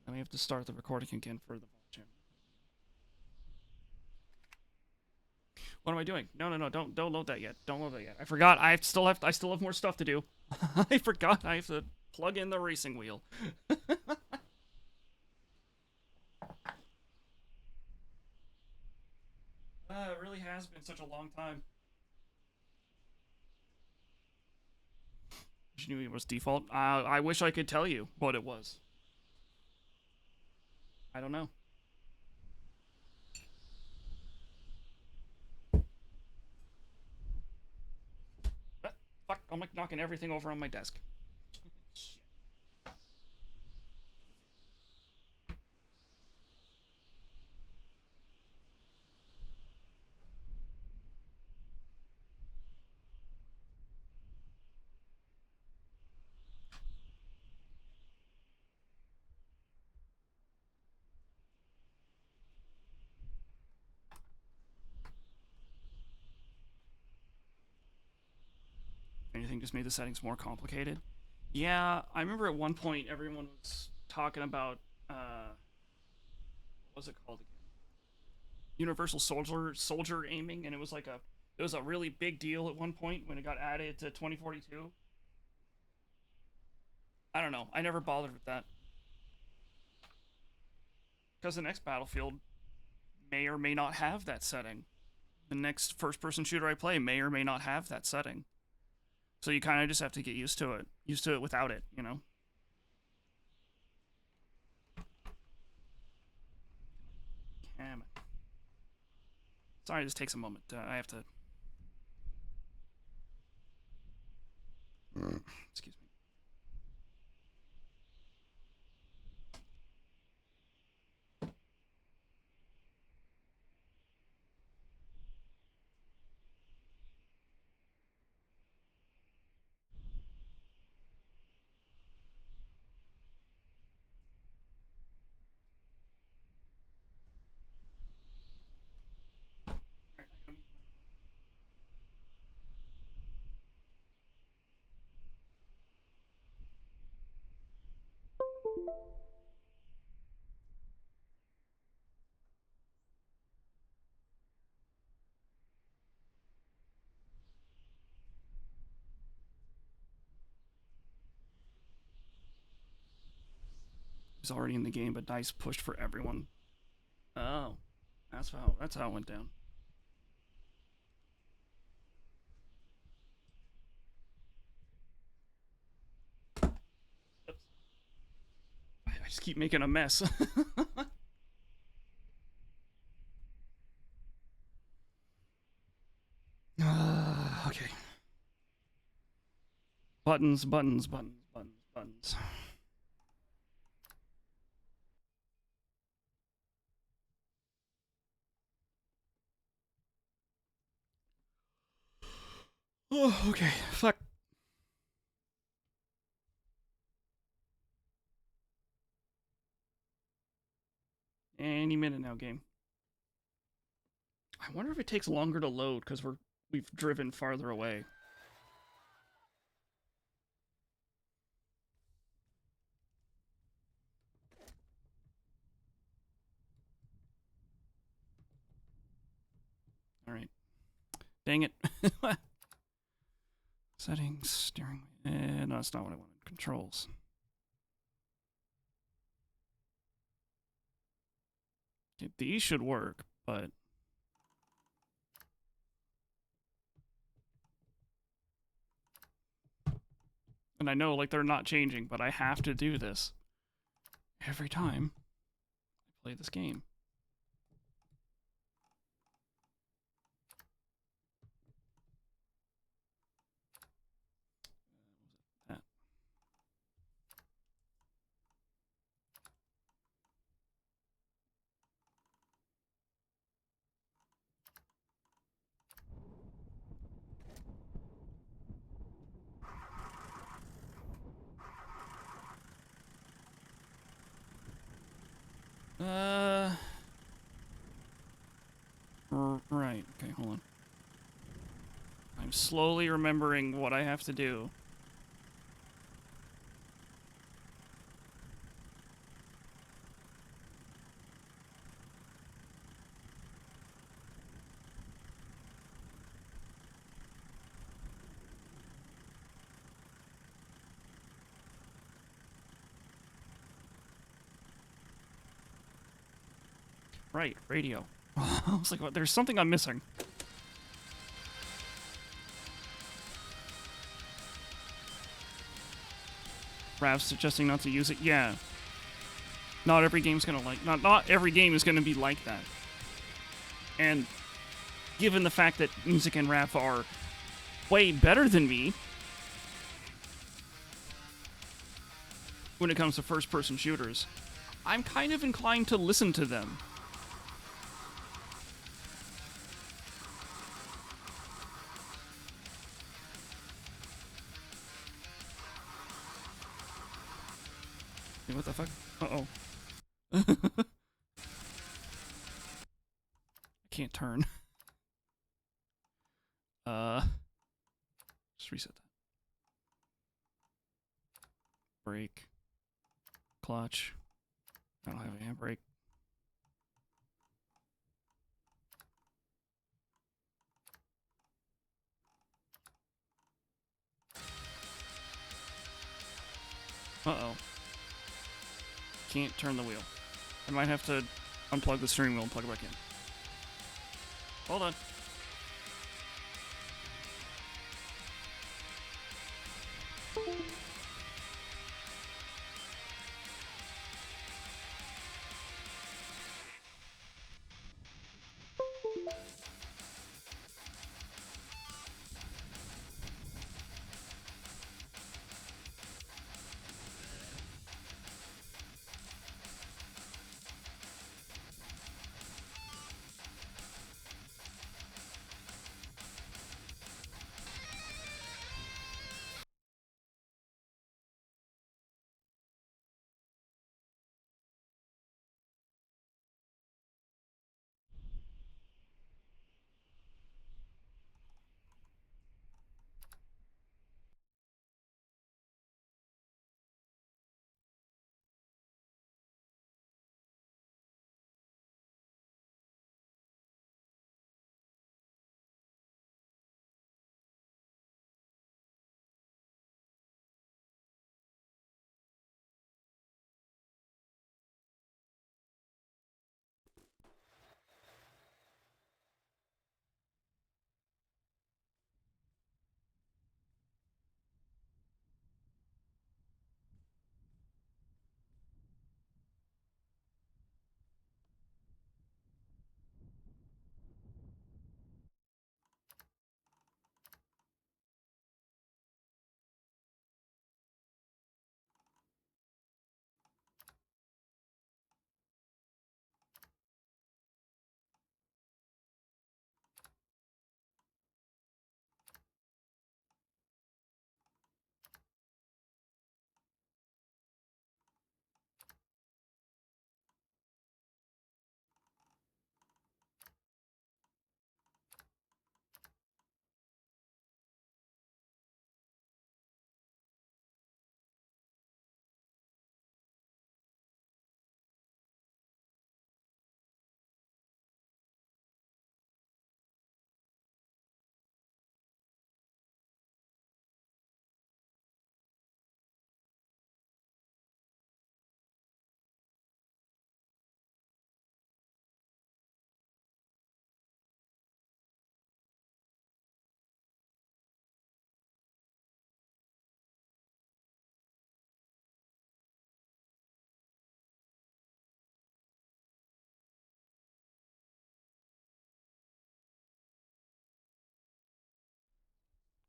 Then we have to start the recording again for the channel. What am I doing? No, no, no! Don't load that yet. Don't load that yet. I forgot. I still have more stuff to do. I forgot. I have to plug in the racing wheel. It really has been such a long time. You knew it was default. I wish I could tell you what it was. I don't know. Fuck! I'm like knocking everything over on my desk. Anything just made the settings more complicated. Yeah, I remember at one point everyone was talking about what was it called again? Universal soldier aiming, and it was a really big deal at one point when it got added to 2042. I don't know. I never bothered with that because the next Battlefield may or may not have that setting. The next first-person shooter I play may or may not have that setting. So you kind of just have to get used to it without it, you know. Damn it. Sorry, this takes a moment. I have to. Excuse me. He's already in the game, but dice pushed for everyone. Oh, that's how it went down. Oops. I just keep making a mess. Okay. Buttons, buttons, buttons, buttons, buttons. Oh, okay. Fuck. Any minute now, game. I wonder if it takes longer to load because we've driven farther away. All right. Dang it. Settings, steering. No, that's not what I wanted. Controls. Okay, these should work, but and I know like they're not changing, but I have to do this every time I play this game. That. Right. Okay, hold on. I'm slowly remembering what I have to do. Right, radio. I was like, what? There's something I'm missing. Rav's suggesting not to use it. Yeah. Not every game's gonna like. Not every game is gonna be like that. And given the fact that music and Rav are way better than me when it comes to first-person shooters, I'm kind of inclined to listen to them. Hey, what the fuck? Uh-oh. I can't turn. Just reset that. Brake. Clutch. I don't have a handbrake. Uh-oh. Can't turn the wheel. I might have to unplug the steering wheel and plug it back in. Hold on.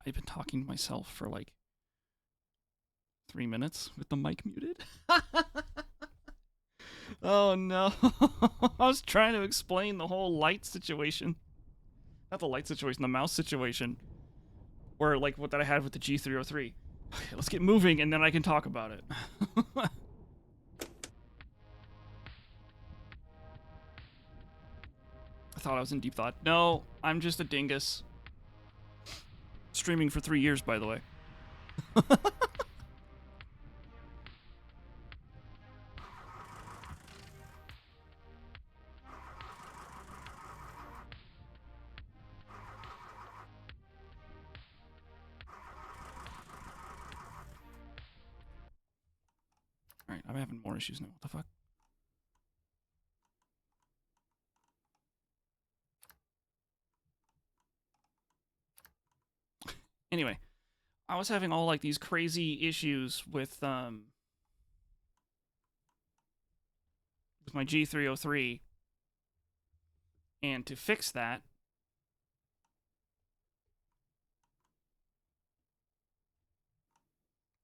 I've been talking to myself for like 3 minutes with the mic muted. Oh no. I was trying to explain the whole light situation. Not the light situation, the mouse situation. Or like what that I had with the G303. Okay, let's get moving and then I can talk about it. I thought I was in deep thought. No, I'm just a dingus. Streaming for 3 years, by the way. Alright, I'm having more issues now. What the fuck? Anyway, I was having all like these crazy issues with my G303, and to fix that,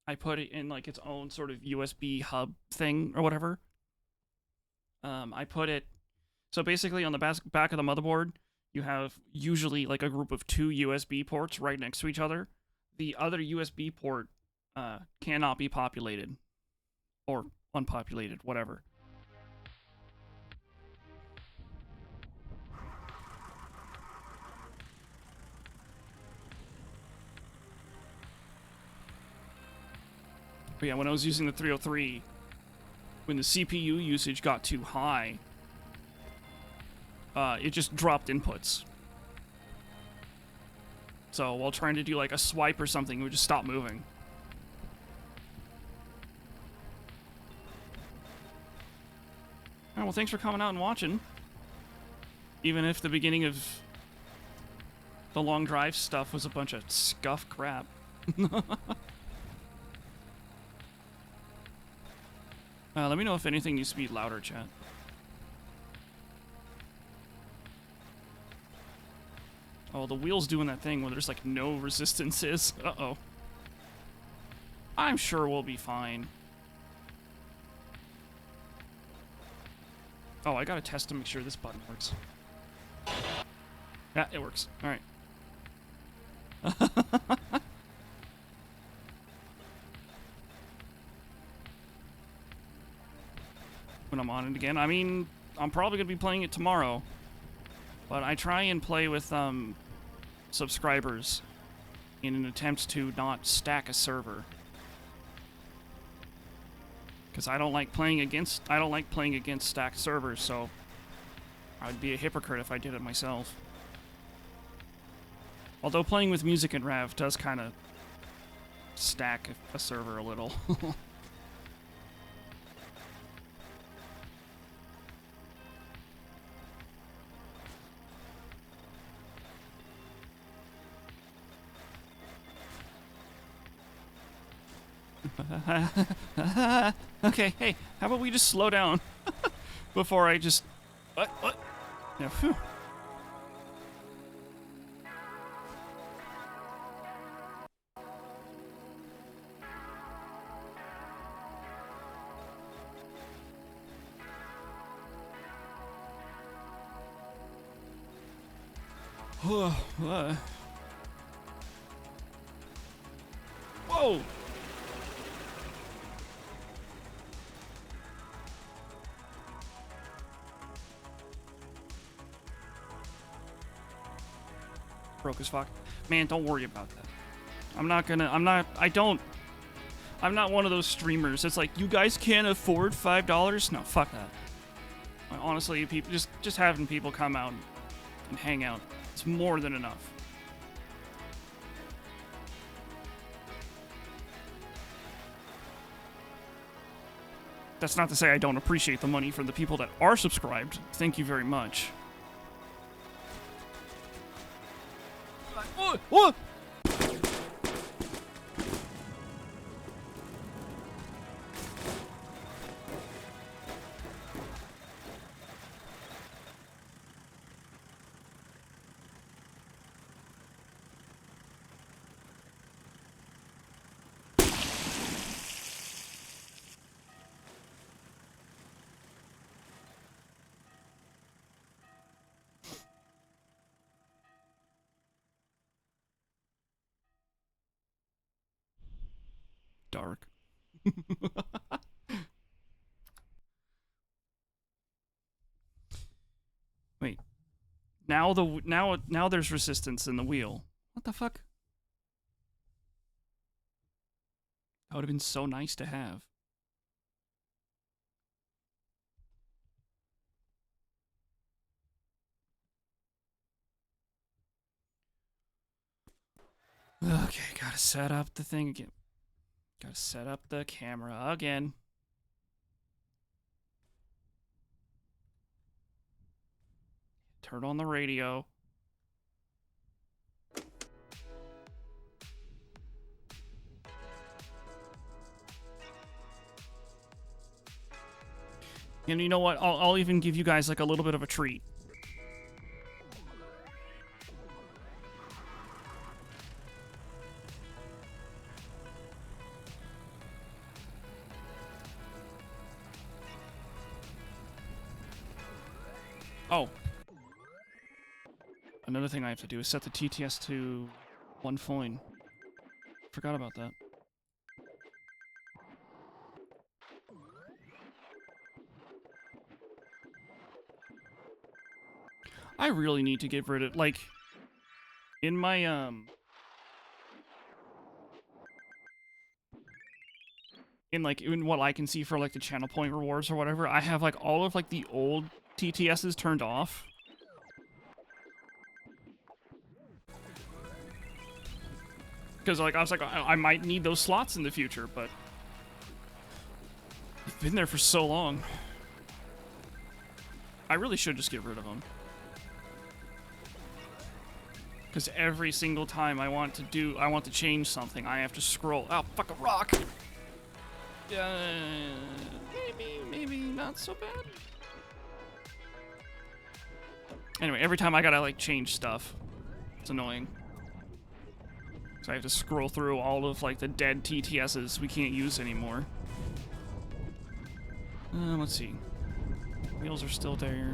I put it in like its own sort of USB hub thing or whatever. I put it so basically on the back of the motherboard, you have usually like a group of 2 USB ports right next to each other. The other USB port cannot be populated or unpopulated, whatever. But yeah, when I was using the 303, when the CPU usage got too high, it just dropped inputs. So while trying to do like a swipe or something, it would just stop moving. Oh, well, thanks for coming out and watching. Even if the beginning of the long drive stuff was a bunch of scuff crap. Let me know if anything needs to be louder, chat. Oh, the wheel's doing that thing where there's like no resistances. Uh-oh. I'm sure we'll be fine. Oh, I gotta test to make sure this button works. Yeah, it works. Alright. When I'm on it again. I mean, I'm probably gonna be playing it tomorrow. But I try and play with subscribers in an attempt to not stack a server. Because I don't like playing against stacked servers, so I'd be a hypocrite if I did it myself. Although playing with music and Rav does kind of stack a server a little. Okay, hey, how about we just slow down before I just... What? Yeah, phew. Whoa! Broke as fuck. Man, don't worry about that. I'm not one of those streamers that's like, you guys can't afford $5? No, fuck that. Honestly, people just having people come out and hang out, it's more than enough. That's not to say I don't appreciate the money from the people that are subscribed. Thank you very much. What? Dark. Wait. Now there's resistance in the wheel. What the fuck? That would have been so nice to have. Okay, gotta set up the thing again. Gotta set up the camera again. Turn on the radio. And you know what? I'll even give you guys like a little bit of a treat. Oh. Another thing I have to do is set the TTS to 1 foin. Forgot about that. I really need to get rid of, like, in my, in what I can see for, like, the channel point rewards or whatever, I have, like, all of, like, the old TTSs turned off. Because, like, I was like, I might need those slots in the future, but they've been there for so long. I really should just get rid of them. Because every single time I want to change something, I have to scroll. Oh, fuck a rock! Maybe not so bad. Anyway, every time I gotta, like, change stuff. It's annoying. So I have to scroll through all of, like, the dead TTSs we can't use anymore. Let's see. Wheels are still there.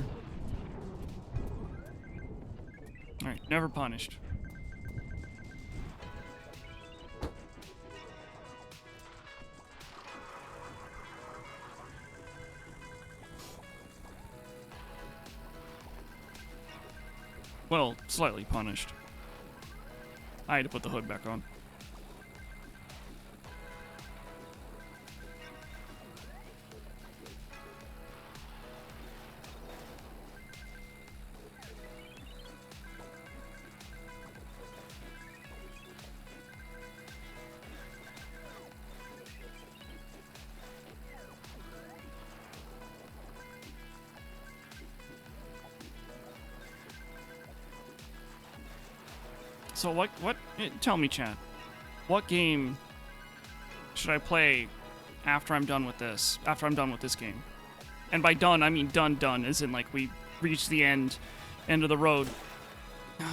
Alright, never punished. Well, slightly punished. I had to put the hood back on. So tell me, chat, what game should I play after I'm done with this? After I'm done with this game? And by done, I mean done, as in, like, we reached the end of the road. No.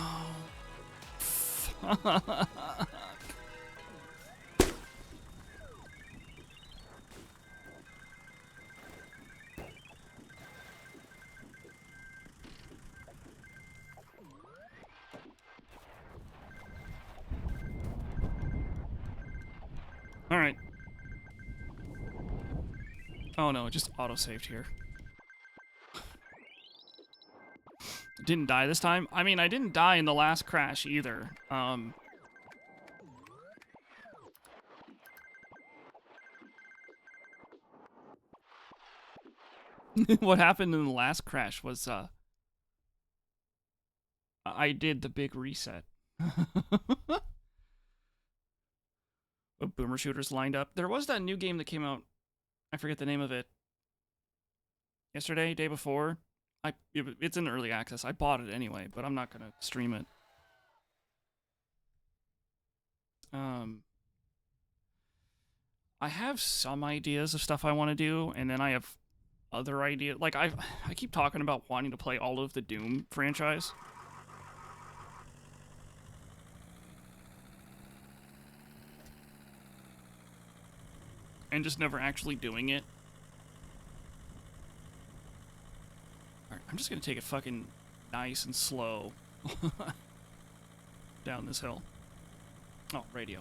Alright. Oh no, it just auto-saved here. Didn't die this time? I mean, I didn't die in the last crash either. What happened in the last crash was, I did the big reset. Boomer shooters lined up. There was that new game that came out. I forget the name of it. Yesterday, day before. It's in early access. I bought it anyway, but I'm not gonna stream it. I have some ideas of stuff I want to do, and then I have other ideas. Like, I keep talking about wanting to play all of the Doom franchise. And just never actually doing it. Alright, I'm just gonna take it fucking nice and slow down this hill. Oh, radio.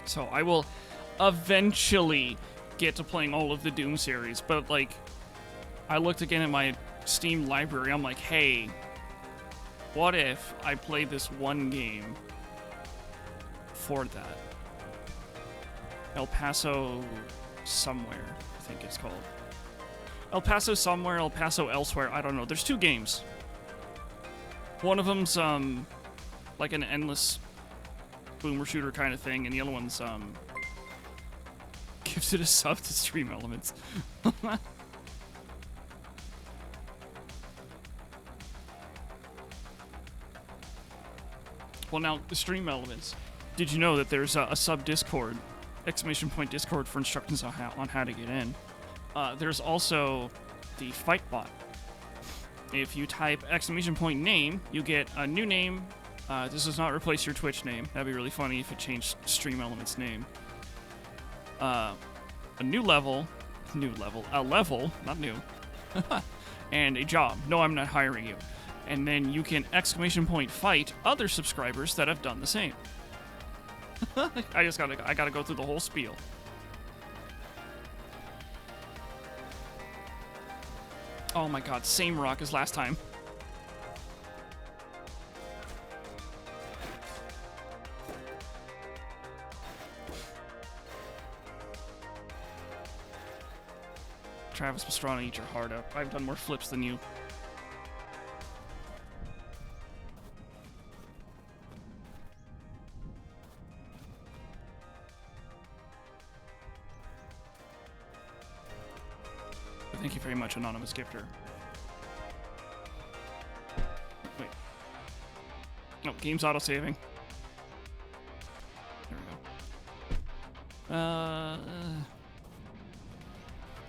So I will eventually get to playing all of the Doom series, but, like, I looked again at my Steam library, I'm like, hey, what if I play this one game for that? El Paso somewhere, I think it's called. El Paso somewhere, El Paso elsewhere, I don't know. There's 2 games. One of them's, like an endless boomer shooter kind of thing, and the other one's, gives it a sub to Stream Elements. Well, now, the stream elements. Did you know that there's a sub-Discord, exclamation point Discord for instructions on how to get in? There's also the fight bot. If you type exclamation point name, you get a new name. This does not replace your Twitch name. That'd be really funny if it changed stream elements name. A level, not new, and a job. No, I'm not hiring you. And then you can exclamation point fight other subscribers that have done the same. I gotta go through the whole spiel. Oh my god, same rock as last time. Travis Pastrana, eat your heart up. I've done more flips than you. Thank you very much, Anonymous Gifter. Wait. No, game's auto-saving. There we go.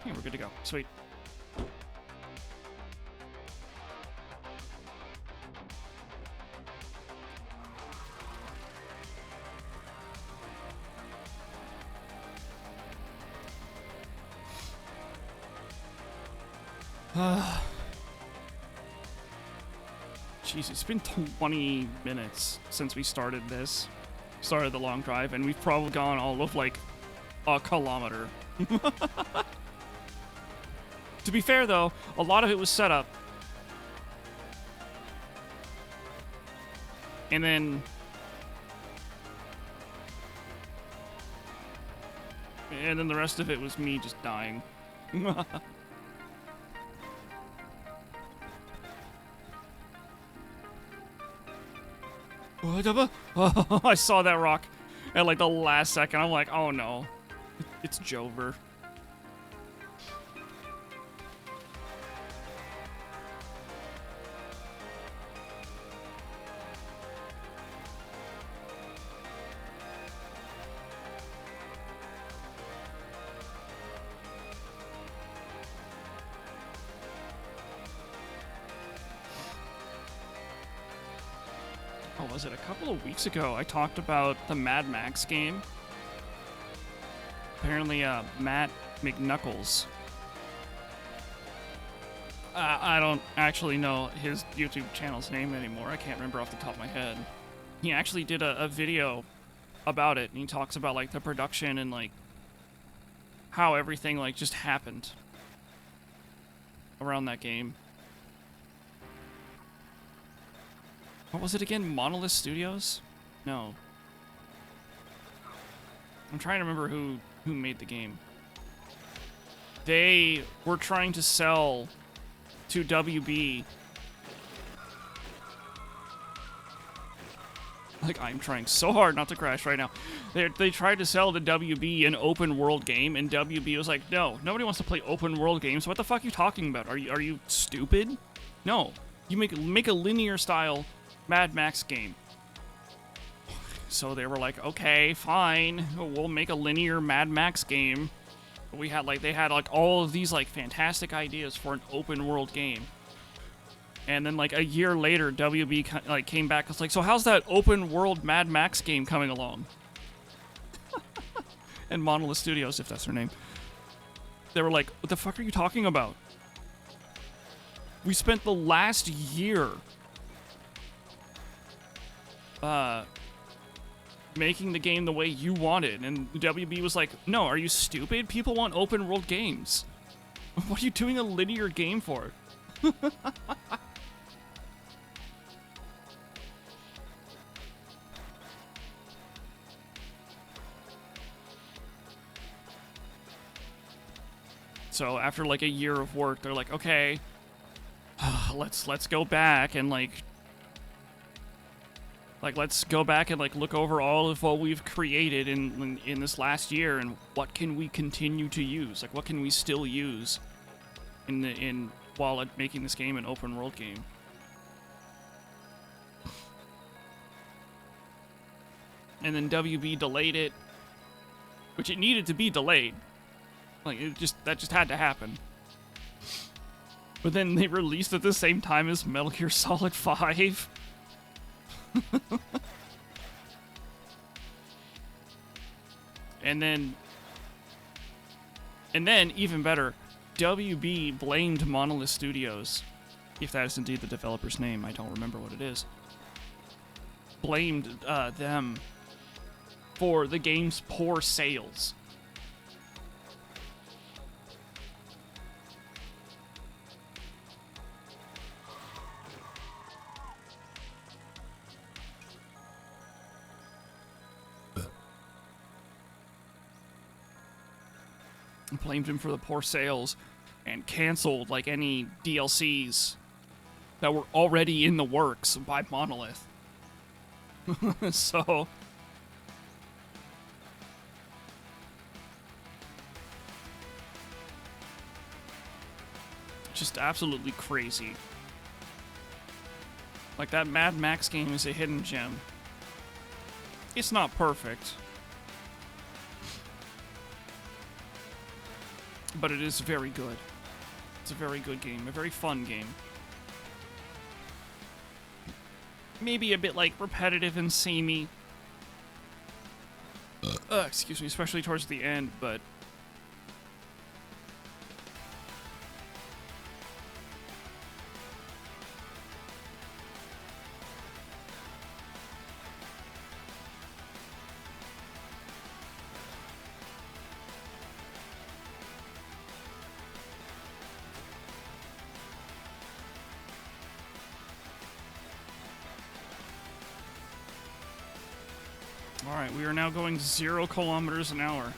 Yeah, we're good to go. Sweet. Jeez, it's been 20 minutes since we started this. Started the long drive, and we've probably gone all of, like, a kilometer. To be fair, though, a lot of it was set up. And then... the rest of it was me just dying. Oh, I saw that rock at like the last second. I'm like, oh no, it's Jover. Was it a couple of weeks ago? I talked about the Mad Max game. Apparently, Matt McNuckles. I don't actually know his YouTube channel's name anymore. I can't remember off the top of my head. He actually did a video about it, and he talks about like the production and like how everything like just happened around that game. What was it again? Monolith Studios? No. I'm trying to remember who made the game. They were trying to sell to WB. Like, I'm trying so hard not to crash right now. They tried to sell to WB an open world game, and WB was like, no, nobody wants to play open world games. What the fuck are you talking about? Are you stupid? No. You make a linear style Mad Max game. So they were like, okay, fine, we'll make a linear Mad Max game. They had all of these like fantastic ideas for an open world game. And then like a year later, WB like came back. It's like, so how's that open world Mad Max game coming along? And Monolith Studios, if that's their name, they were like, what the fuck are you talking about? We spent the last year making the game the way you wanted, and WB was like, no, are you stupid? People want open world games. What are you doing a linear game for? So after like a year of work, they're like, okay, let's go back and let's go back and like look over all of what we've created in this last year, and what can we continue to use? Like, what can we still use while making this game an open world game? and then WB delayed it, which it needed to be delayed. Like, that just had to happen. But then they released at the same time as Metal Gear Solid 5. And then, even better, WB blamed Monolith Studios, if that is indeed the developer's name, I don't remember what it is, blamed them for the game's poor sales. Blamed him for the poor sales and canceled like any DLCs that were already in the works by Monolith. So just absolutely crazy. Like, that Mad Max game is a hidden gem. It's not perfect, but it is very good. It's a very good game, a very fun game. Maybe a bit, like, repetitive and samey. Excuse me, especially towards the end, but... Alright, we are now going 0 kilometers an hour.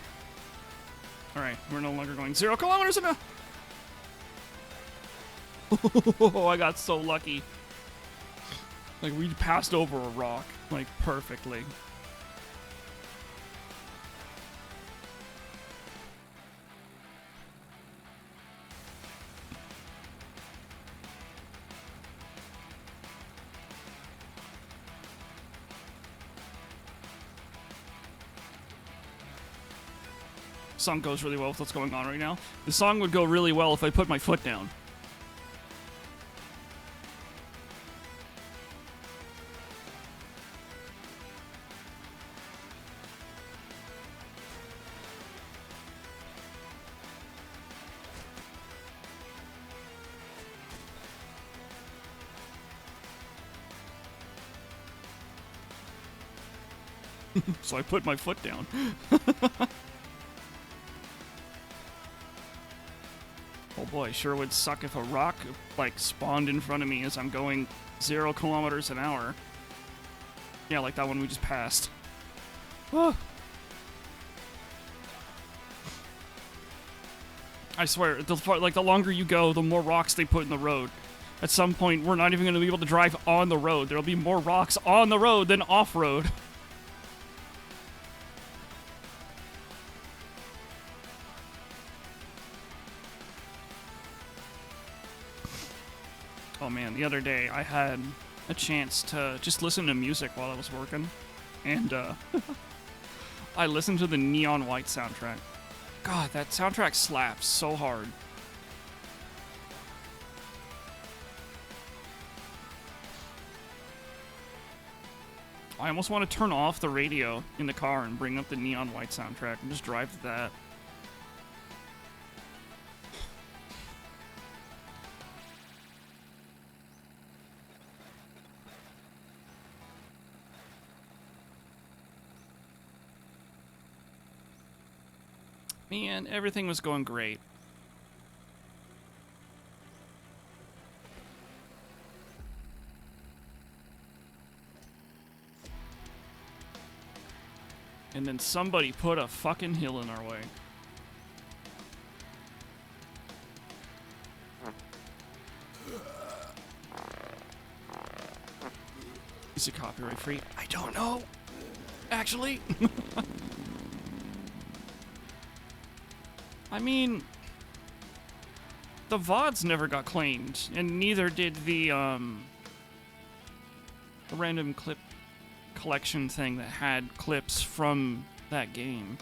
Alright, we're no longer going 0 kilometers an hour! Oh, I got so lucky. Like, we passed over a rock, like, perfectly. Song goes really well with what's going on right now. The song would go really well if I put my foot down. So I put my foot down. Oh boy, sure would suck if a rock, like, spawned in front of me as I'm going 0 kilometers an hour. Yeah, like that one we just passed. Ah. I swear, the longer you go, the more rocks they put in the road. At some point, we're not even going to be able to drive on the road. There'll be more rocks on the road than off-road. Oh man, the other day I had a chance to just listen to music while I was working, and I listened to the Neon White soundtrack. God, that soundtrack slaps so hard. I almost want to turn off the radio in the car and bring up the Neon White soundtrack and just drive to that. Man, everything was going great. And then somebody put a fucking hill in our way. Is it copyright free? I don't know. Actually. I mean, the VODs never got claimed, and neither did the random clip collection thing that had clips from that game.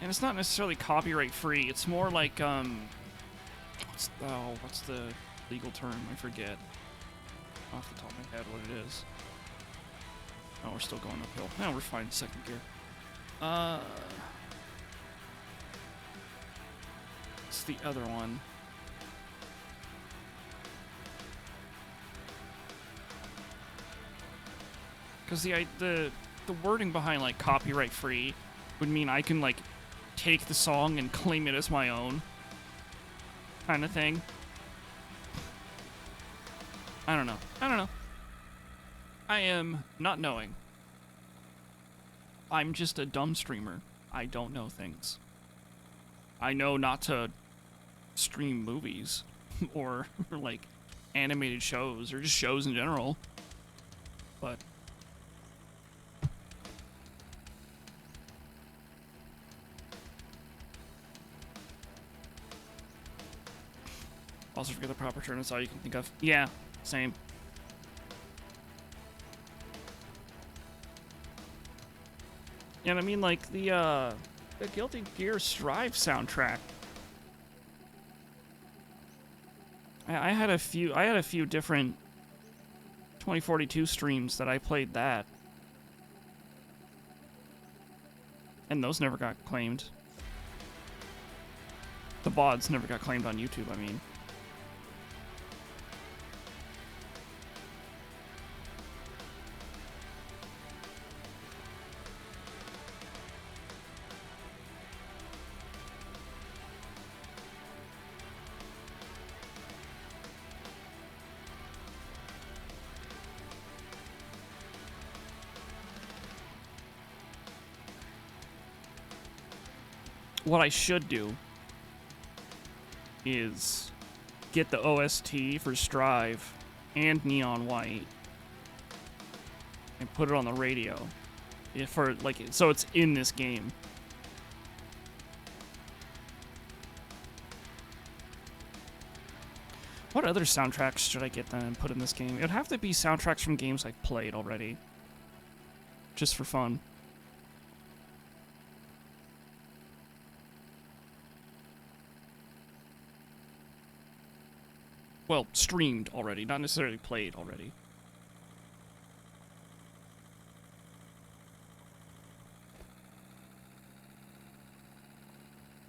And it's not necessarily copyright free. It's more like what's the legal term? I forget off the top of my head what it is. Oh, we're still going uphill. No, we're fine. Second gear. It's the other one. Because the wording behind like copyright free would mean I can like take the song and claim it as my own, kind of thing. I don't know. I am not knowing. I'm just a dumb streamer. I don't know things. I know not to stream movies or like animated shows or just shows in general. But also forget the proper term. That's all you can think of. Yeah, same. And I mean, like the Guilty Gear Strive soundtrack. I had a few different 2042 streams that I played that, and those never got claimed. The VODs never got claimed on YouTube. I mean. What I should do is get the OST for Strive and Neon White and put it on the radio for like so it's in this game. What other soundtracks should I get then and put in this game? It would have to be soundtracks from games I've played already, just for fun. Well, streamed already, not necessarily played already.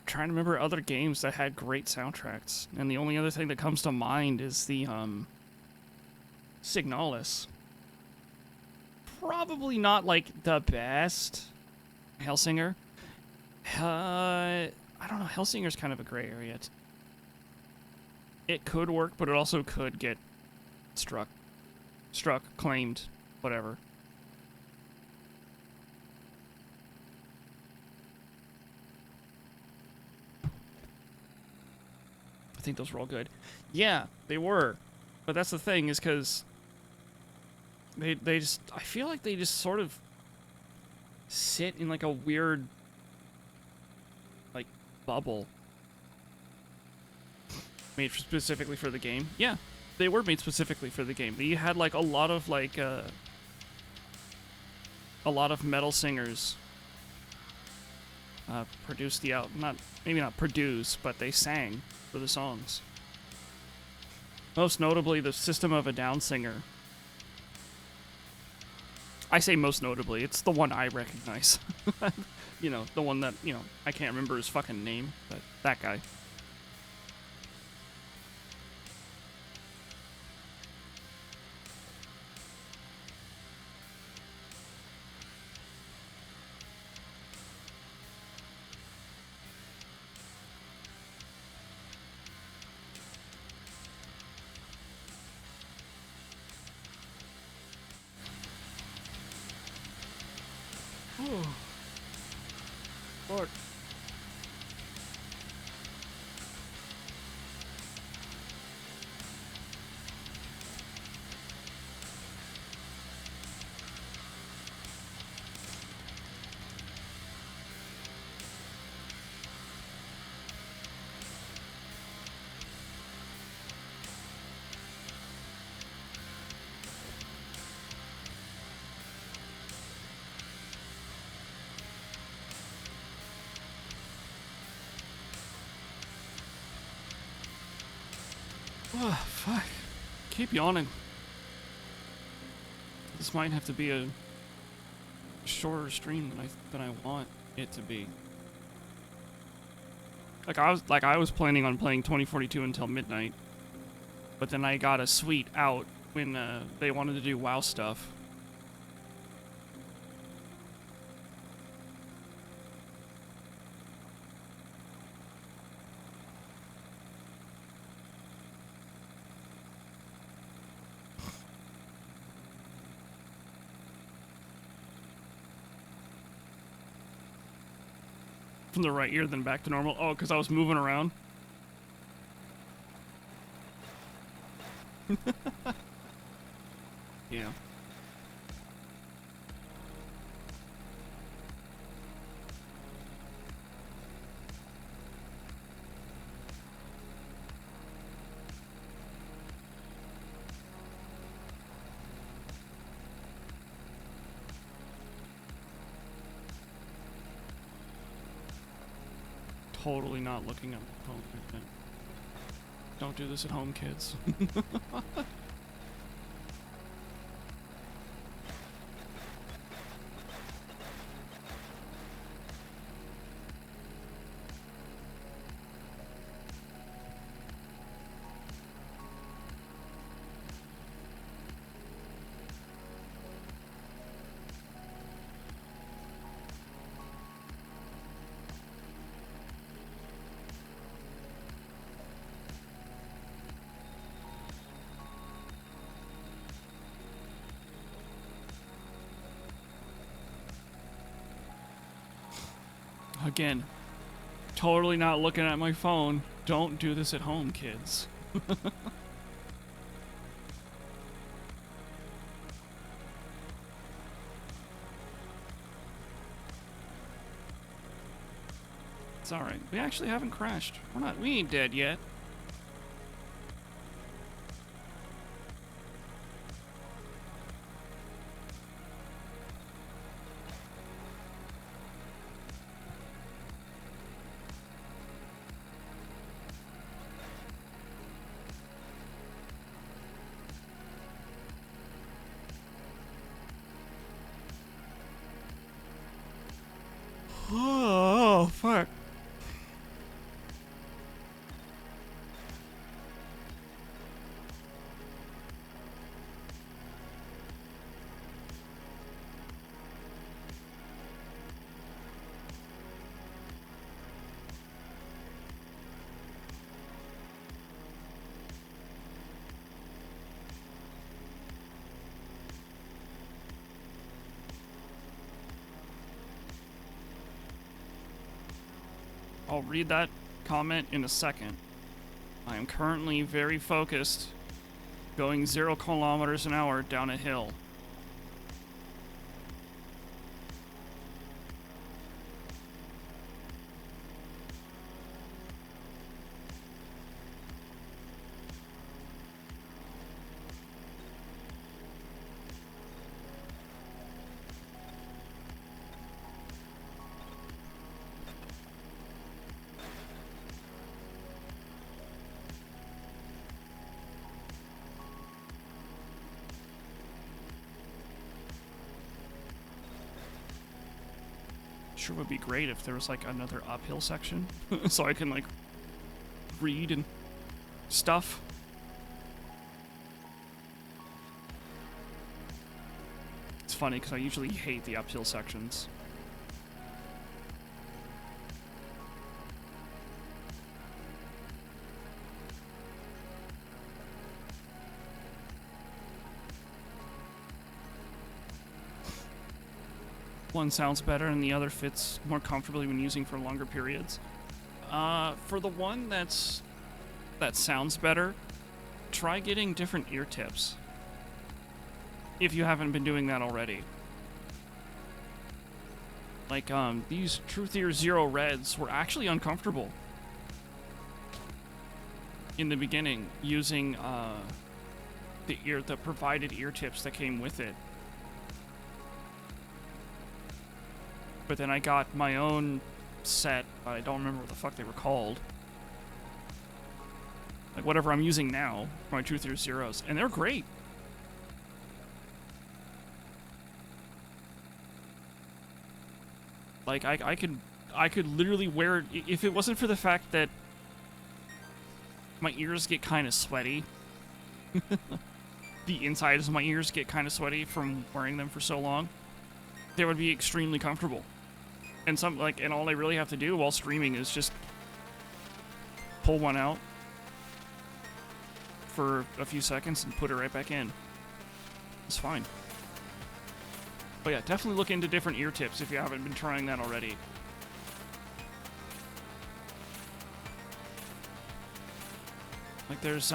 Trying to remember other games that had great soundtracks, and the only other thing that comes to mind is the Signalis. Probably not like the best. Hellsinger. I don't know. Hellsinger's kind of a gray area. It could work, but it also could get struck, claimed, whatever. I think those were all good. Yeah, they were. But that's the thing, is because they just, I feel like they just sort of sit in like a weird, like, bubble. Made specifically for the game. Yeah, they were made specifically for the game. You had like a lot of metal singers produce the maybe not produce, but they sang for the songs. Most notably, the System of a Down singer. I say most notably, it's the one I recognize. You know, the one that, you know, I can't remember his fucking name, but that guy. Lord. Oh, fuck. Keep yawning. This might have to be a shorter stream than I want it to be. I was planning on playing 2042 until midnight, but then I got a suite out when they wanted to do WoW stuff. From the right ear, then back to normal. Oh, because I was moving around. Yeah. Totally not looking at my phone. Don't do this at home, kids. Again, totally not looking at my phone. Don't do this at home, kids. It's alright. We actually haven't crashed. We ain't dead yet. Oh, fuck. I'll read that comment in a second. I am currently very focused, going 0 kilometers an hour down a hill. Sure would be great if there was like another uphill section so I can like read and stuff. It's funny because I usually hate the uphill sections. One sounds better and the other fits more comfortably when using for longer periods. For the one that sounds better, try getting different ear tips. If you haven't been doing that already. Like, these Truth Ear Zero Reds were actually uncomfortable in the beginning, using, the provided ear tips that came with it. But then I got my own set. I don't remember what the fuck they were called. Like whatever I'm using now for my Truth or Zeros, and they're great. Like I could literally wear, if it wasn't for the fact that my ears get kind of sweaty. The insides of my ears get kind of sweaty from wearing them for so long. They would be extremely comfortable. And and all I really have to do while streaming is just pull one out for a few seconds and put it right back in. It's fine. But yeah, definitely look into different ear tips if you haven't been trying that already. Like there's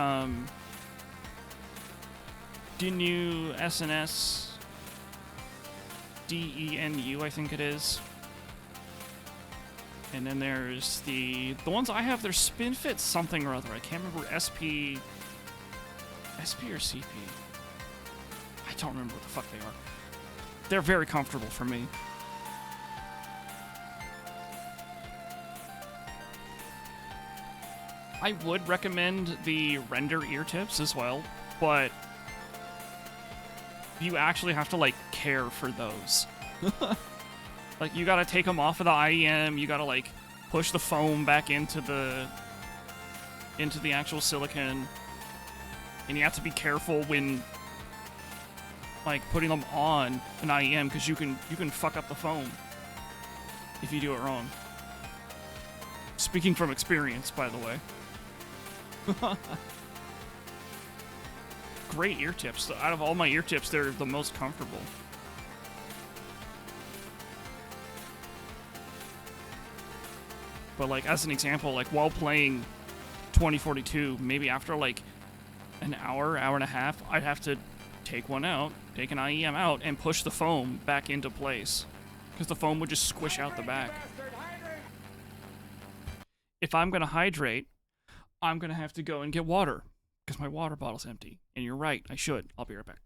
Denu SNS DENU, I think it is. And then there's the ones I have, they're SpinFit something or other. I can't remember SP or CP. I don't remember what the fuck they are. They're very comfortable for me. I would recommend the Render ear tips as well, but you actually have to, like, care for those. Like, you gotta take them off of the IEM, you gotta, like, push the foam back into the actual silicon, and you have to be careful when, like, putting them on an IEM, because you can fuck up the foam if you do it wrong. Speaking from experience, by the way. Great ear tips. Out of all my ear tips, they're the most comfortable. But, like, as an example, like, while playing 2042, maybe after, like, an hour and a half, I'd have to take one out, take an IEM out, and push the foam back into place. Because the foam would just squish out the back. If I'm going to hydrate, I'm going to have to go and get water. Because my water bottle's empty. And you're right, I should. I'll be right back.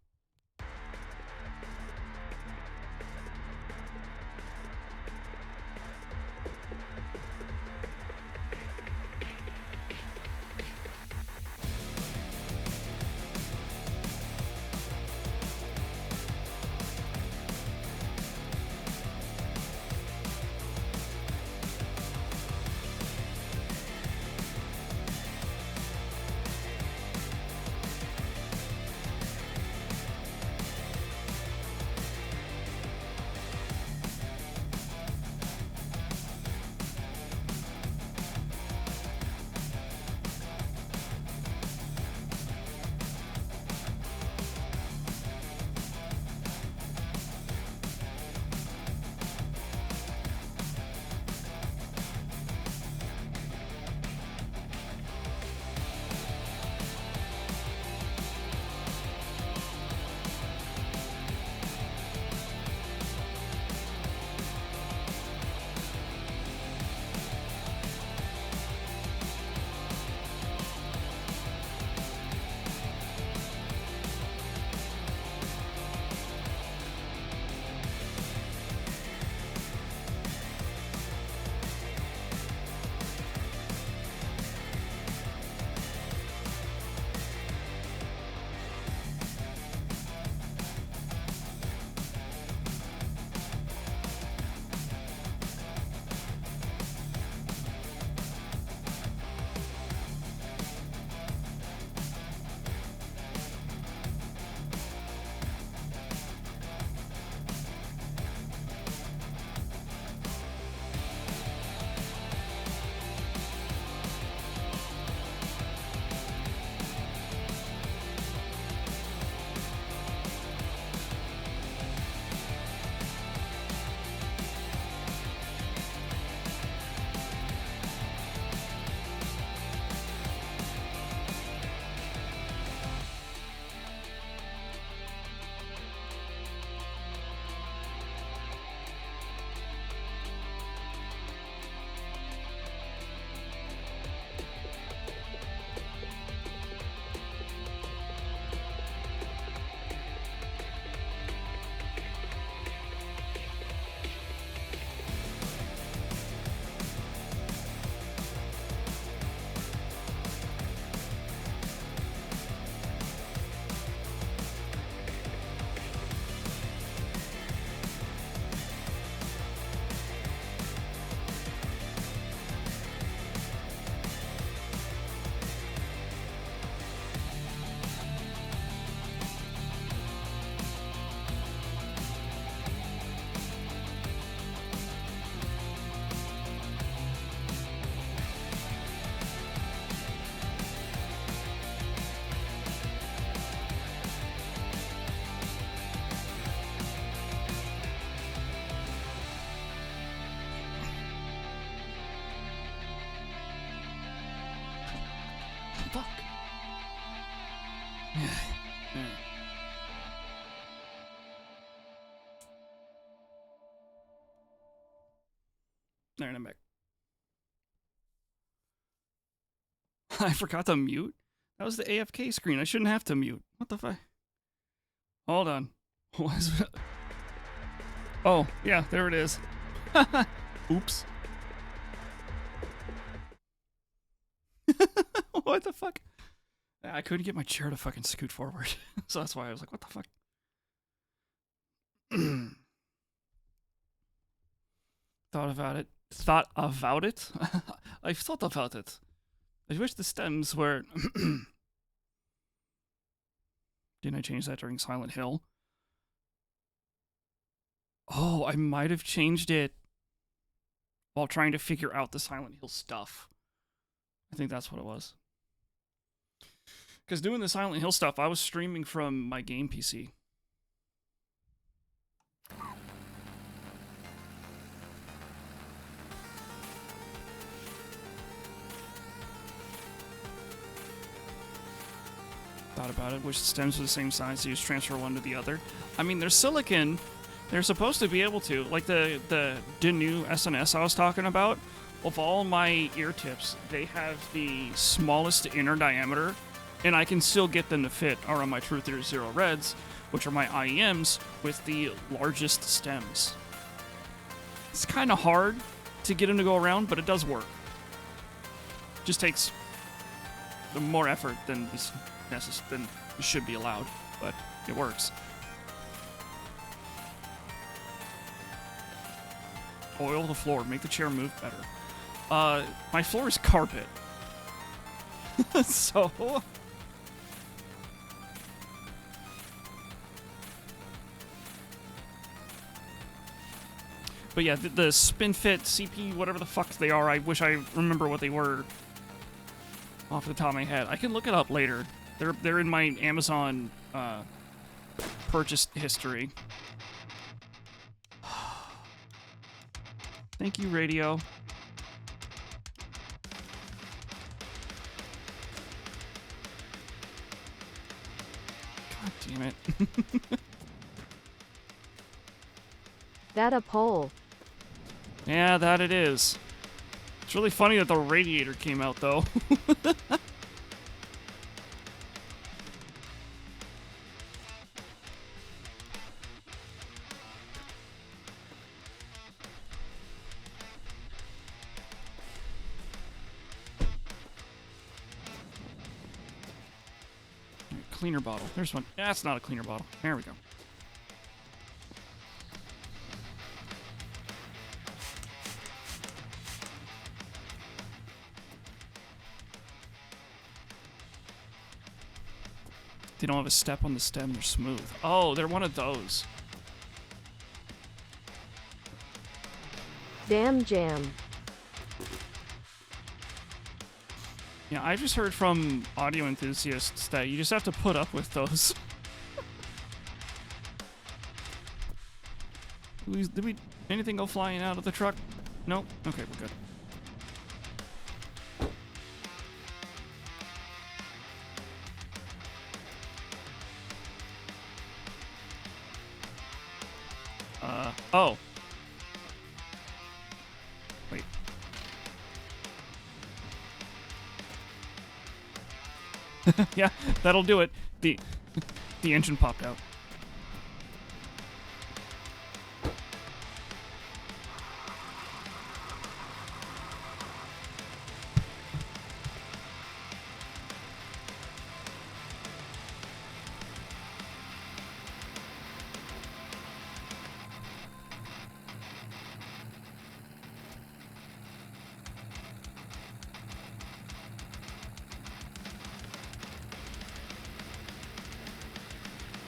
fuck? There, and I'm back. I forgot to mute. That was the AFK screen. I shouldn't have to mute. What the fuck? Hold on. What is it? Oh, yeah, there it is. Oops. What the fuck? I couldn't get my chair to fucking scoot forward. So that's why I was like, what the fuck? Thought about it. Thought about it? I've thought about it. I wish the stems were... Didn't I change that during Silent Hill? Oh, I might have changed it while trying to figure out the Silent Hill stuff. I think that's what it was. Because doing the Silent Hill stuff, I was streaming from my game PC. Thought about it. Wish the stems were the same size, so you just transfer one to the other. I mean, they're silicon. They're supposed to be able to. Like the new SNS I was talking about, of all my ear tips, they have the smallest inner diameter, and I can still get them to fit are on my Truth Ear Zero Reds, which are my IEMs, with the largest stems. It's kind of hard to get them to go around, but it does work. Just takes more effort than should be allowed, but it works. Oil the floor, make the chair move better. My floor is carpet. So... But yeah, the SpinFit CP, whatever the fuck they are, I wish I remember what they were off the top of my head. I can look it up later. They're in my Amazon purchase history. Thank you, radio. God damn it. That a pole. Yeah, that it is. It's really funny that the radiator came out, though. Cleaner bottle. There's one. That's not a cleaner bottle. There we go. They don't have a step on the stem, they're smooth. Oh, they're one of those. Damn jam. Yeah, I just heard from audio enthusiasts that you just have to put up with those. Did anything go flying out of the truck? Nope. Okay, we're good. Oh. Wait. Yeah, that'll do it. The engine popped out.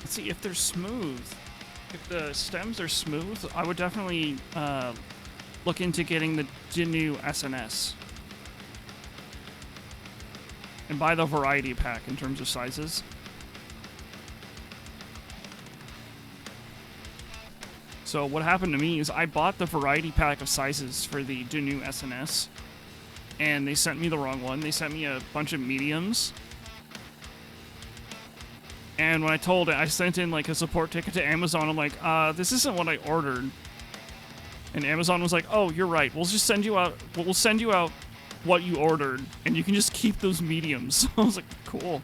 See, if they're smooth, if the stems are smooth, I would definitely look into getting the new SNS. And buy the variety pack in terms of sizes. So what happened to me is I bought the variety pack of sizes for the new SNS. and they sent me the wrong one. They sent me a bunch of mediums. And when I sent in like a support ticket to Amazon, I'm like, this isn't what I ordered. And Amazon was like, oh, you're right. We'll just send you out, we'll send you out what you ordered, and you can just keep those mediums. I was like, cool.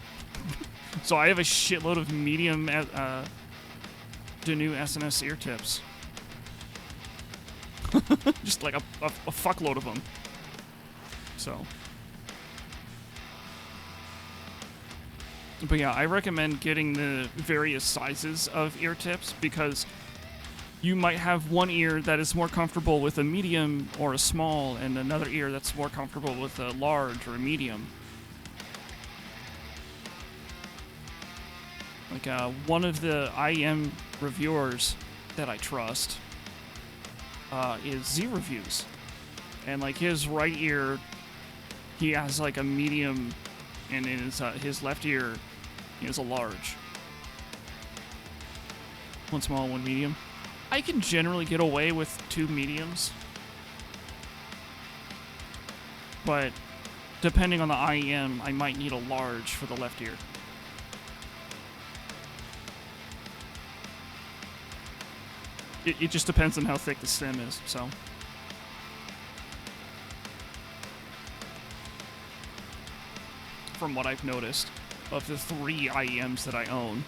So I have a shitload of medium Danu SNS ear tips. Just like a fuckload of them. So. But yeah, I recommend getting the various sizes of ear tips because you might have one ear that is more comfortable with a medium or a small, and another ear that's more comfortable with a large or a medium. Like one of the IEM reviewers that I trust is Z Reviews, and like his right ear, he has like a medium, and in his left ear, he has a large. One small, one medium. I can generally get away with 2 mediums, but depending on the IEM, I might need a large for the left ear. It just depends on how thick the stem is, so. From what I've noticed, of the 3 IEMs that I own.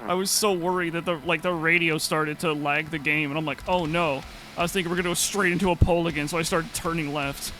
I was so worried that the radio started to lag the game, and I'm like, oh no. I was thinking we're gonna go straight into a pole again, so I started turning left.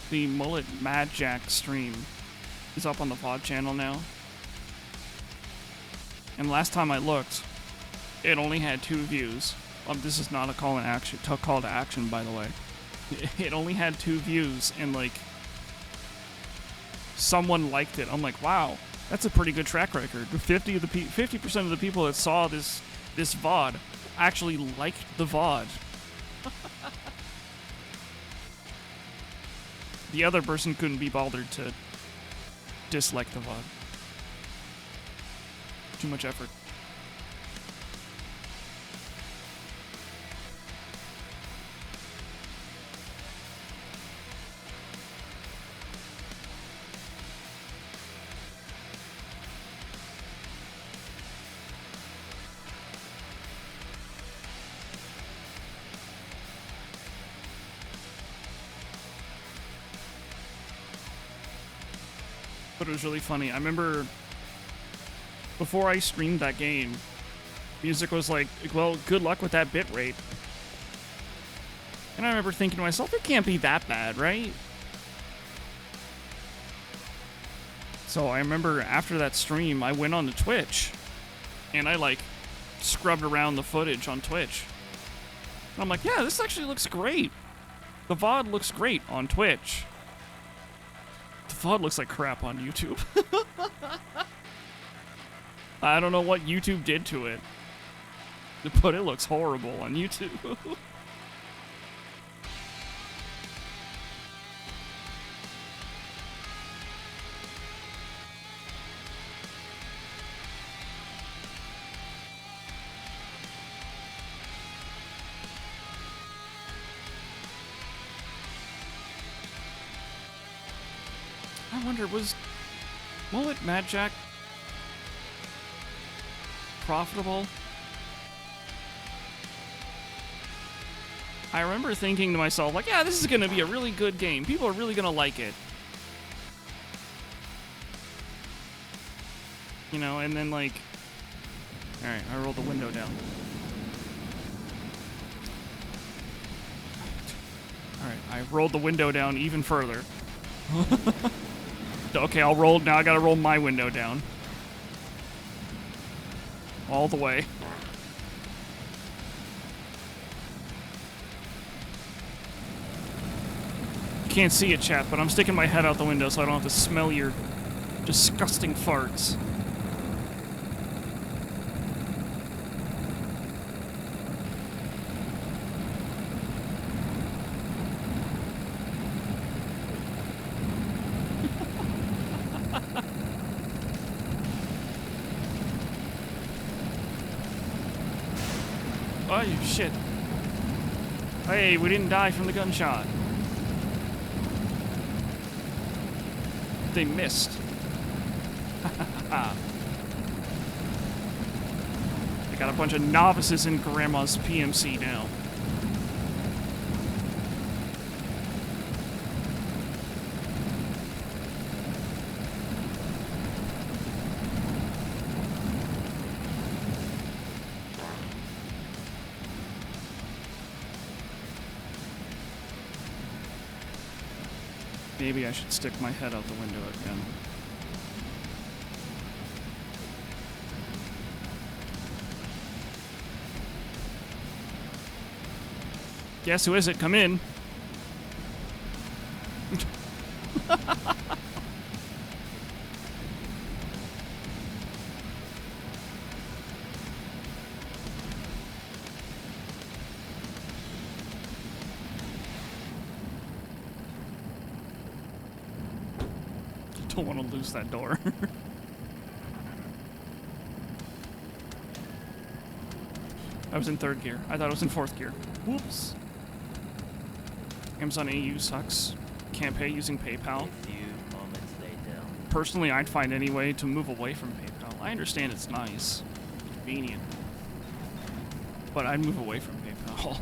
The Mullet Mad Jack stream is up on the VOD channel now. And last time I looked, it only had 2 views. This is not a call to action, by the way. It only had 2 views, and like someone liked it. I'm like, wow, that's a pretty good track record. 50% of the people that saw this VOD actually liked the VOD. The other person couldn't be bothered to dislike the VOD. Too much effort. But it was really funny. I remember before I streamed that game, music was like, well, good luck with that bit rate. And I remember thinking to myself, it can't be that bad, right? So I remember after that stream, I went on to Twitch, and I like scrubbed around the footage on Twitch. And I'm like, yeah, this actually looks great. The VOD looks great on Twitch. The VOD looks like crap on YouTube. I don't know what YouTube did to it, but it looks horrible on YouTube. I wonder, was Mullet Mad Jack profitable? I remember thinking to myself, like, yeah, this is going to be a really good game. People are really going to like it. You know, and then, like, Alright, I rolled the window down. Alright, I rolled the window down even further. Okay, I'll roll. Now I gotta roll my window down. All the way. Can't see it, chat, but I'm sticking my head out the window so I don't have to smell your disgusting farts. Oh, you shit. Hey, we didn't die from the gunshot. They missed. They got a bunch of novices in Grandma's PMC now. Maybe I should stick my head out the window again. Guess who is it? Come in. Don't want to lose that door. I was in third gear. I thought I was in fourth gear. Whoops. Amazon AU sucks. Can't pay using PayPal. A few moments later. Personally, I'd find any way to move away from PayPal. I understand it's nice, convenient, but I'd move away from PayPal.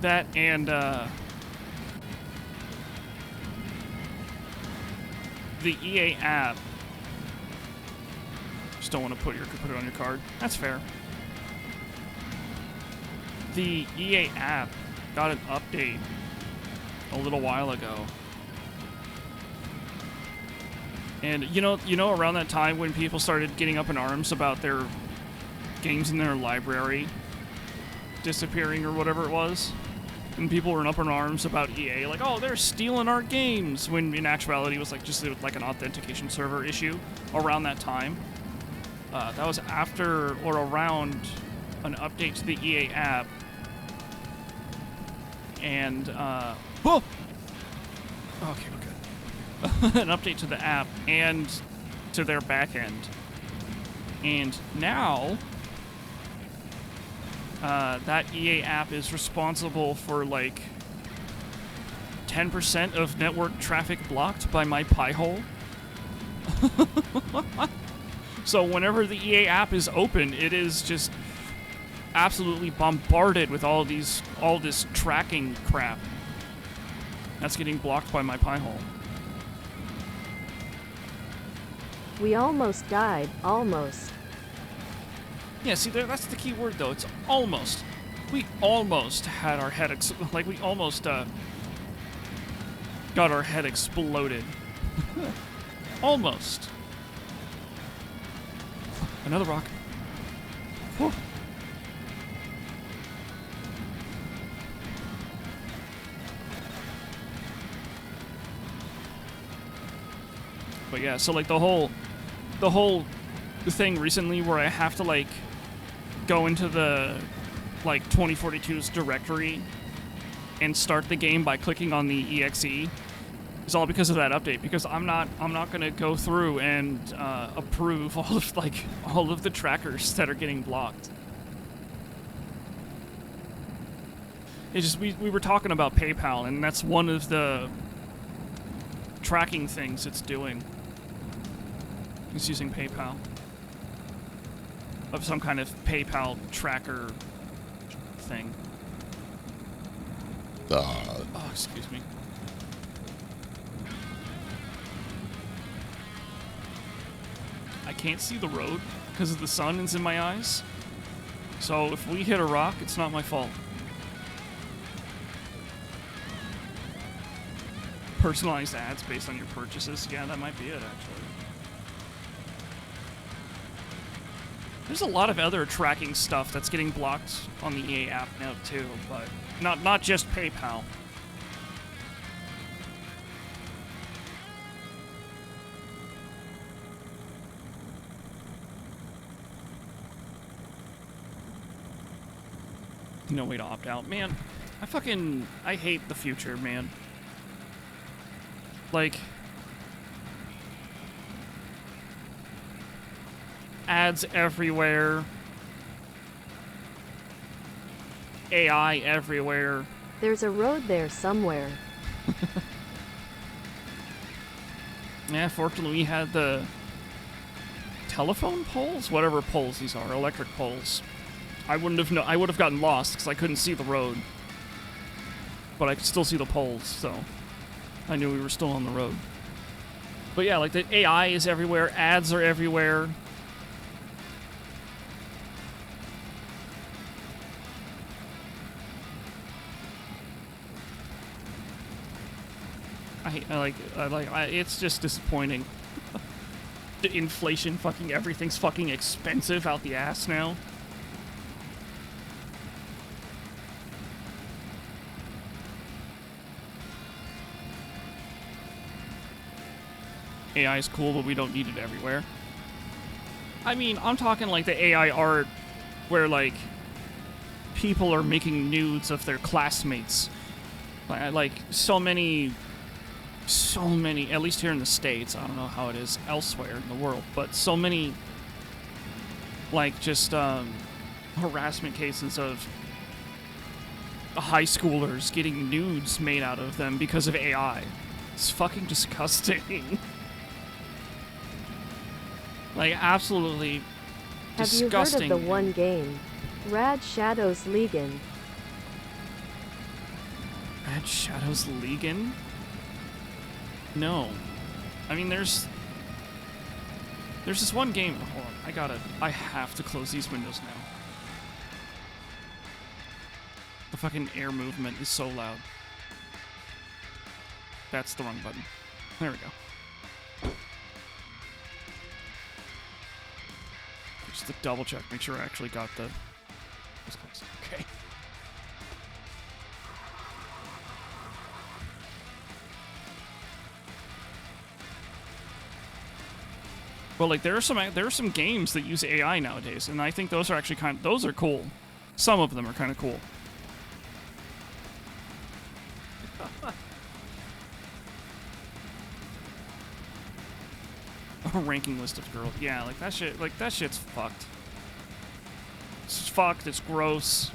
That and the EA app. Just don't want to put it on your card. That's fair. The EA app got an update a little while ago. And you know around that time when people started getting up in arms about their games in their library disappearing or whatever it was, and people were up in arms about EA, like, oh, they're stealing our games, when in actuality it was like just like an authentication server issue around that time. That was after or around an update to the EA app, and oh! Okay, we're good. An update to the app and to their backend, and now that EA app is responsible for like 10% of network traffic blocked by my pie hole. So whenever the EA app is open, it is just absolutely bombarded with all this tracking crap that's getting blocked by my pie hole. We almost died, almost. Yeah, see, that's the key word, though. It's almost. We almost had our head we almost got our head exploded. Almost. Another rock. Whew. But yeah, so like the whole thing recently where I have to like go into the like 2042's directory and start the game by clicking on the exe is all because of that update, because I'm not gonna go through and approve all of the trackers that are getting blocked. It's just we were talking about PayPal, and that's one of the tracking things it's doing. It's using PayPal. Of some kind of PayPal tracker thing. Oh, excuse me. I can't see the road because the sun is in my eyes. So if we hit a rock, it's not my fault. Personalized ads based on your purchases. Yeah, that might be it, actually. There's a lot of other tracking stuff that's getting blocked on the EA app now, too, but not just PayPal. No way to opt out. Man, I hate the future, man. Like, ads everywhere. AI everywhere. There's a road there somewhere. Yeah, fortunately we had the telephone poles? Whatever poles these are, electric poles. I would have gotten lost because I couldn't see the road. But I could still see the poles, so I knew we were still on the road. But yeah, like the AI is everywhere, ads are everywhere. It's just disappointing. The inflation, fucking everything's fucking expensive out the ass now. AI is cool, but we don't need it everywhere. I mean, I'm talking like the AI art where, like, people are making nudes of their classmates. Like so many, at least here in the States, I don't know how it is elsewhere in the world, but so many, like, just harassment cases of high schoolers getting nudes made out of them because of AI. It's fucking disgusting. Like, absolutely disgusting. Have you heard of the one game, Rad Shadows Legion? Rad Shadows Legion? No. I mean, there's this one game. Hold on, I have to close these windows now. The fucking air movement is so loud. That's the wrong button. There we go. Just to double check, make sure I actually got the... Okay. Well, like, there are some games that use AI nowadays, and I think those are actually those are cool. Some of them are kind of cool. A ranking list of girls. Yeah, like that shit's fucked. It's fucked, it's gross.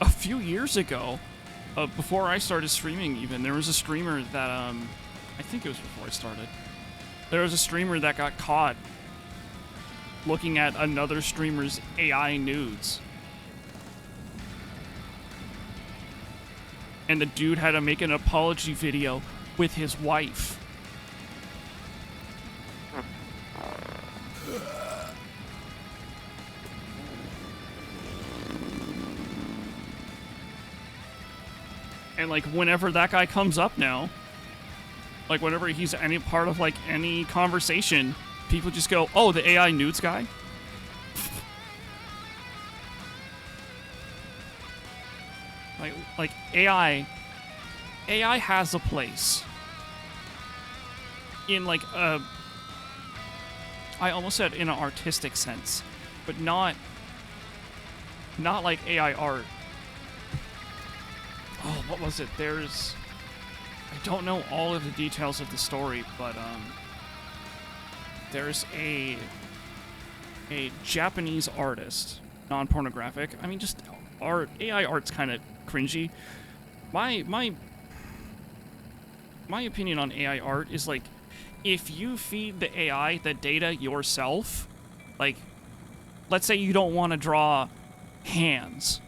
A few years ago, before I started streaming even, there was a streamer that, I think it was before I started. There was a streamer that got caught looking at another streamer's AI nudes. And the dude had to make an apology video with his wife. And, like, whenever that guy comes up now, like, whenever he's any part of, like, any conversation, people just go, oh, the AI nudes guy? Like, AI has a place in, like, I almost said in an artistic sense, but not like AI art. Oh, what was it? I don't know all of the details of the story, but there's a Japanese artist, non-pornographic. I mean, just art. AI art's kind of cringy. My opinion on AI art is, like, if you feed the AI the data yourself, like, let's say you don't want to draw hands,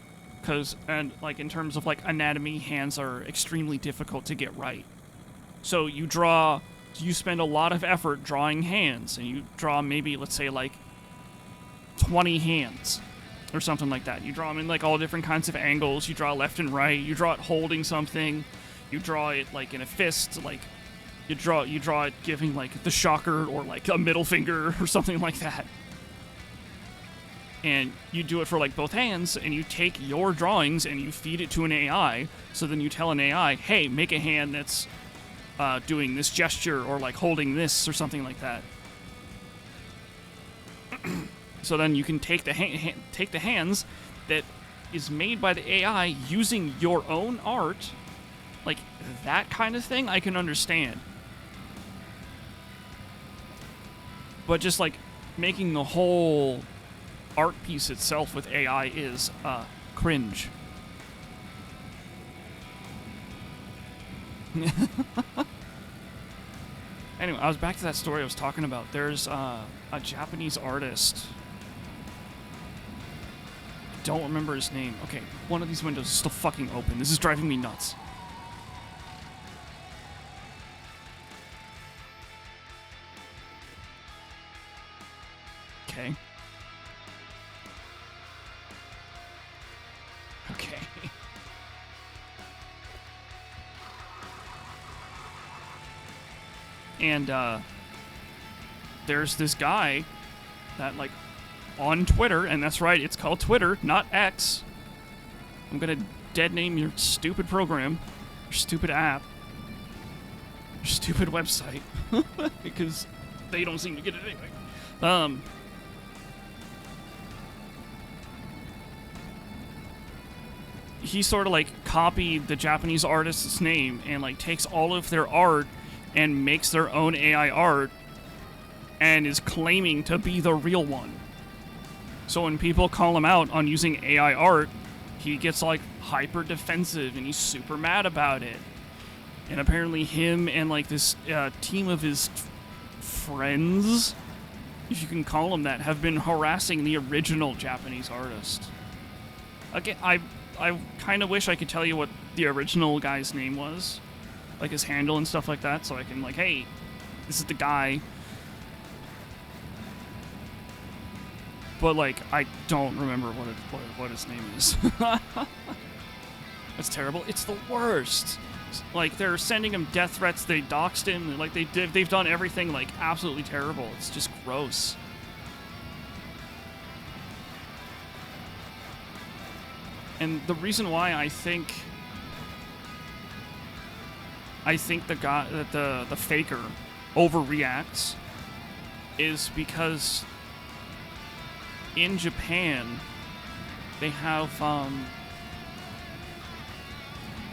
and like in terms of like anatomy, hands are extremely difficult to get right. So you spend a lot of effort drawing hands, and you draw maybe, let's say, like 20 hands or something like that. You draw them in like all different kinds of angles. You draw left and right. You draw it holding something. You draw it like in a fist, like you draw it giving like the shocker or like a middle finger or something like that. And you do it for like both hands, and you take your drawings and you feed it to an AI. So then you tell an AI, hey, make a hand that's doing this gesture or like holding this or something like that. So then you can take the take the hands that is made by the AI using your own art, like that kind of thing. I can understand, but just like making the whole art piece itself with AI is cringe. Anyway, I was back to that story I was talking about. There's a Japanese artist. I don't remember his name. Okay, one of these windows is still fucking open. This is driving me nuts. Okay. Okay. And there's this guy that, like, on Twitter, and that's right, it's called Twitter, not X. I'm gonna dead name your stupid program, your stupid app, your stupid website, because they don't seem to get it anyway. He sort of like copied the Japanese artist's name and like takes all of their art and makes their own AI art and is claiming to be the real one. So when people call him out on using AI art, he gets like hyper defensive and he's super mad about it. And apparently him and like this team of his friends, if you can call them that, have been harassing the original Japanese artist. Again, I kind of wish I could tell you what the original guy's name was, like his handle and stuff like that, so I can like, hey, this is the guy. But like, I don't remember what his name is. That's terrible. It's the worst. Like, they're sending him death threats. They doxed him. Like they've done everything like absolutely terrible. It's just gross. And the reason why I think the guy, that the faker overreacts is because in Japan they have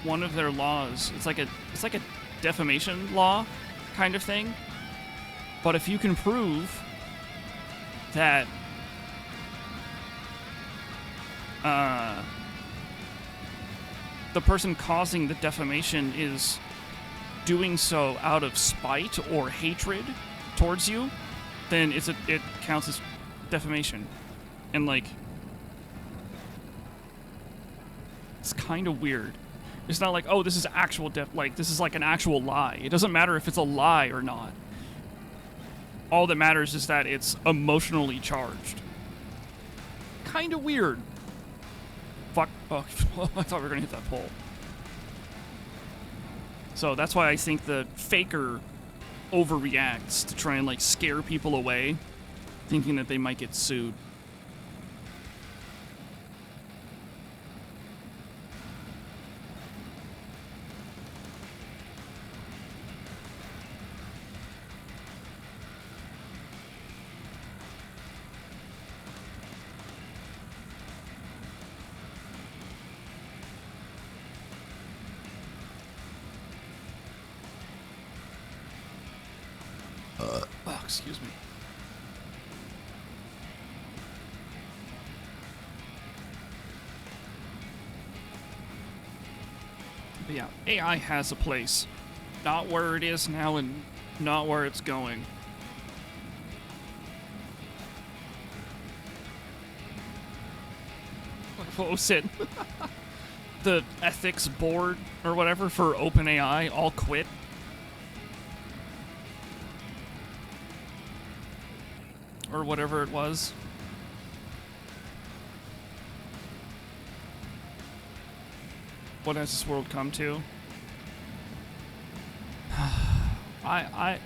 one of their laws. It's like a defamation law kind of thing. But if you can prove that the person causing the defamation is doing so out of spite or hatred towards you, then it counts as defamation. And like, it's kind of weird. It's not like, oh, this is actual this is like an actual lie. It doesn't matter if it's a lie or not. All that matters is that it's emotionally charged. Kind of weird. Fuck. Oh, I thought we were gonna hit that pole. So that's why I think the faker overreacts to try and like scare people away, thinking that they might get sued. Oh, excuse me. But yeah, AI has a place. Not where it is now and not where it's going. what was it? The ethics board or whatever for OpenAI all quit. Or whatever it was. What has this world come to? I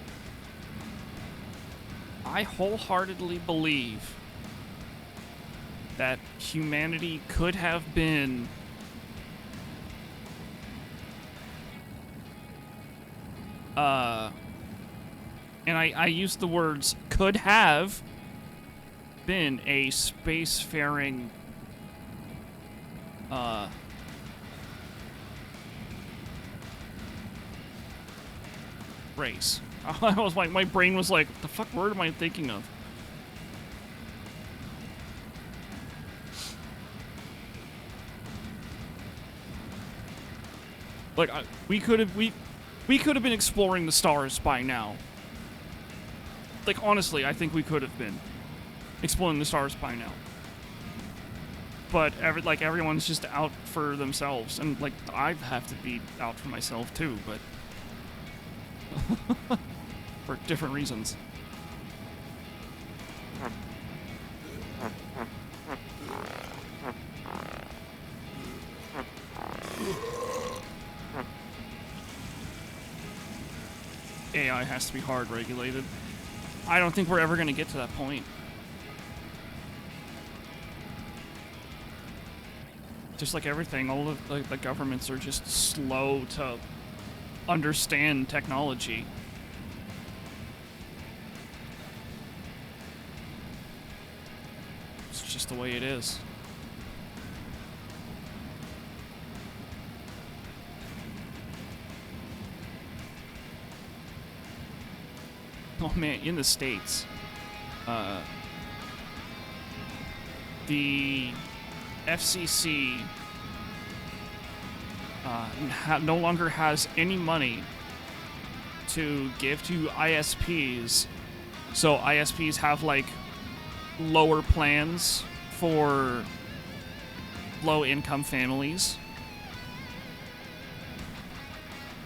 wholeheartedly believe that humanity could have been and I use the words could have been a spacefaring race. I was like, my brain was like, what the fuck word am I thinking of? Like, we could have been exploring the stars by now. Like, honestly, I think we could have been exploring the stars by now. But everyone's just out for themselves, and like I have to be out for myself too, but for different reasons. AI has to be hard regulated. I don't think we're ever going to get to that point. Just like everything, all of the governments are just slow to understand technology. It's just the way it is. Oh man, in the States, the FCC no longer has any money to give to ISPs. So ISPs have like lower plans for low-income families.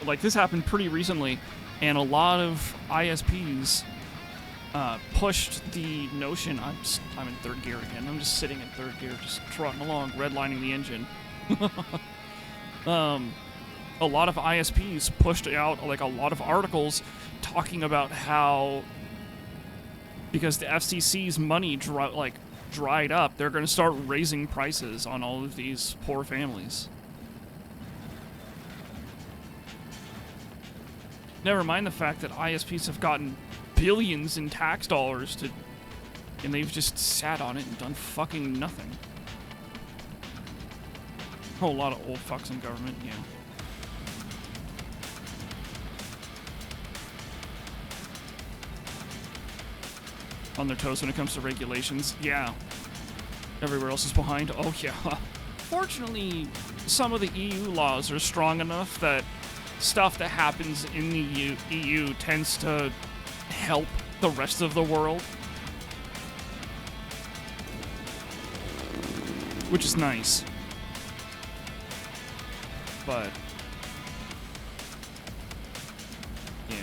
Like this happened pretty recently, and a lot of ISPs pushed the notion. I'm in third gear again. I'm just sitting in third gear, just trotting along, redlining the engine. A lot of ISPs pushed out like a lot of articles talking about how because the FCC's money dried up, they're going to start raising prices on all of these poor families. Never mind the fact that ISPs have gotten billions in tax dollars and they've just sat on it and done fucking nothing. A whole lot of old fucks in government, yeah. On their toes when it comes to regulations, yeah. Everywhere else is behind, oh yeah. Fortunately, some of the EU laws are strong enough that stuff that happens in the EU tends to help the rest of the world. Which is nice. But yeah.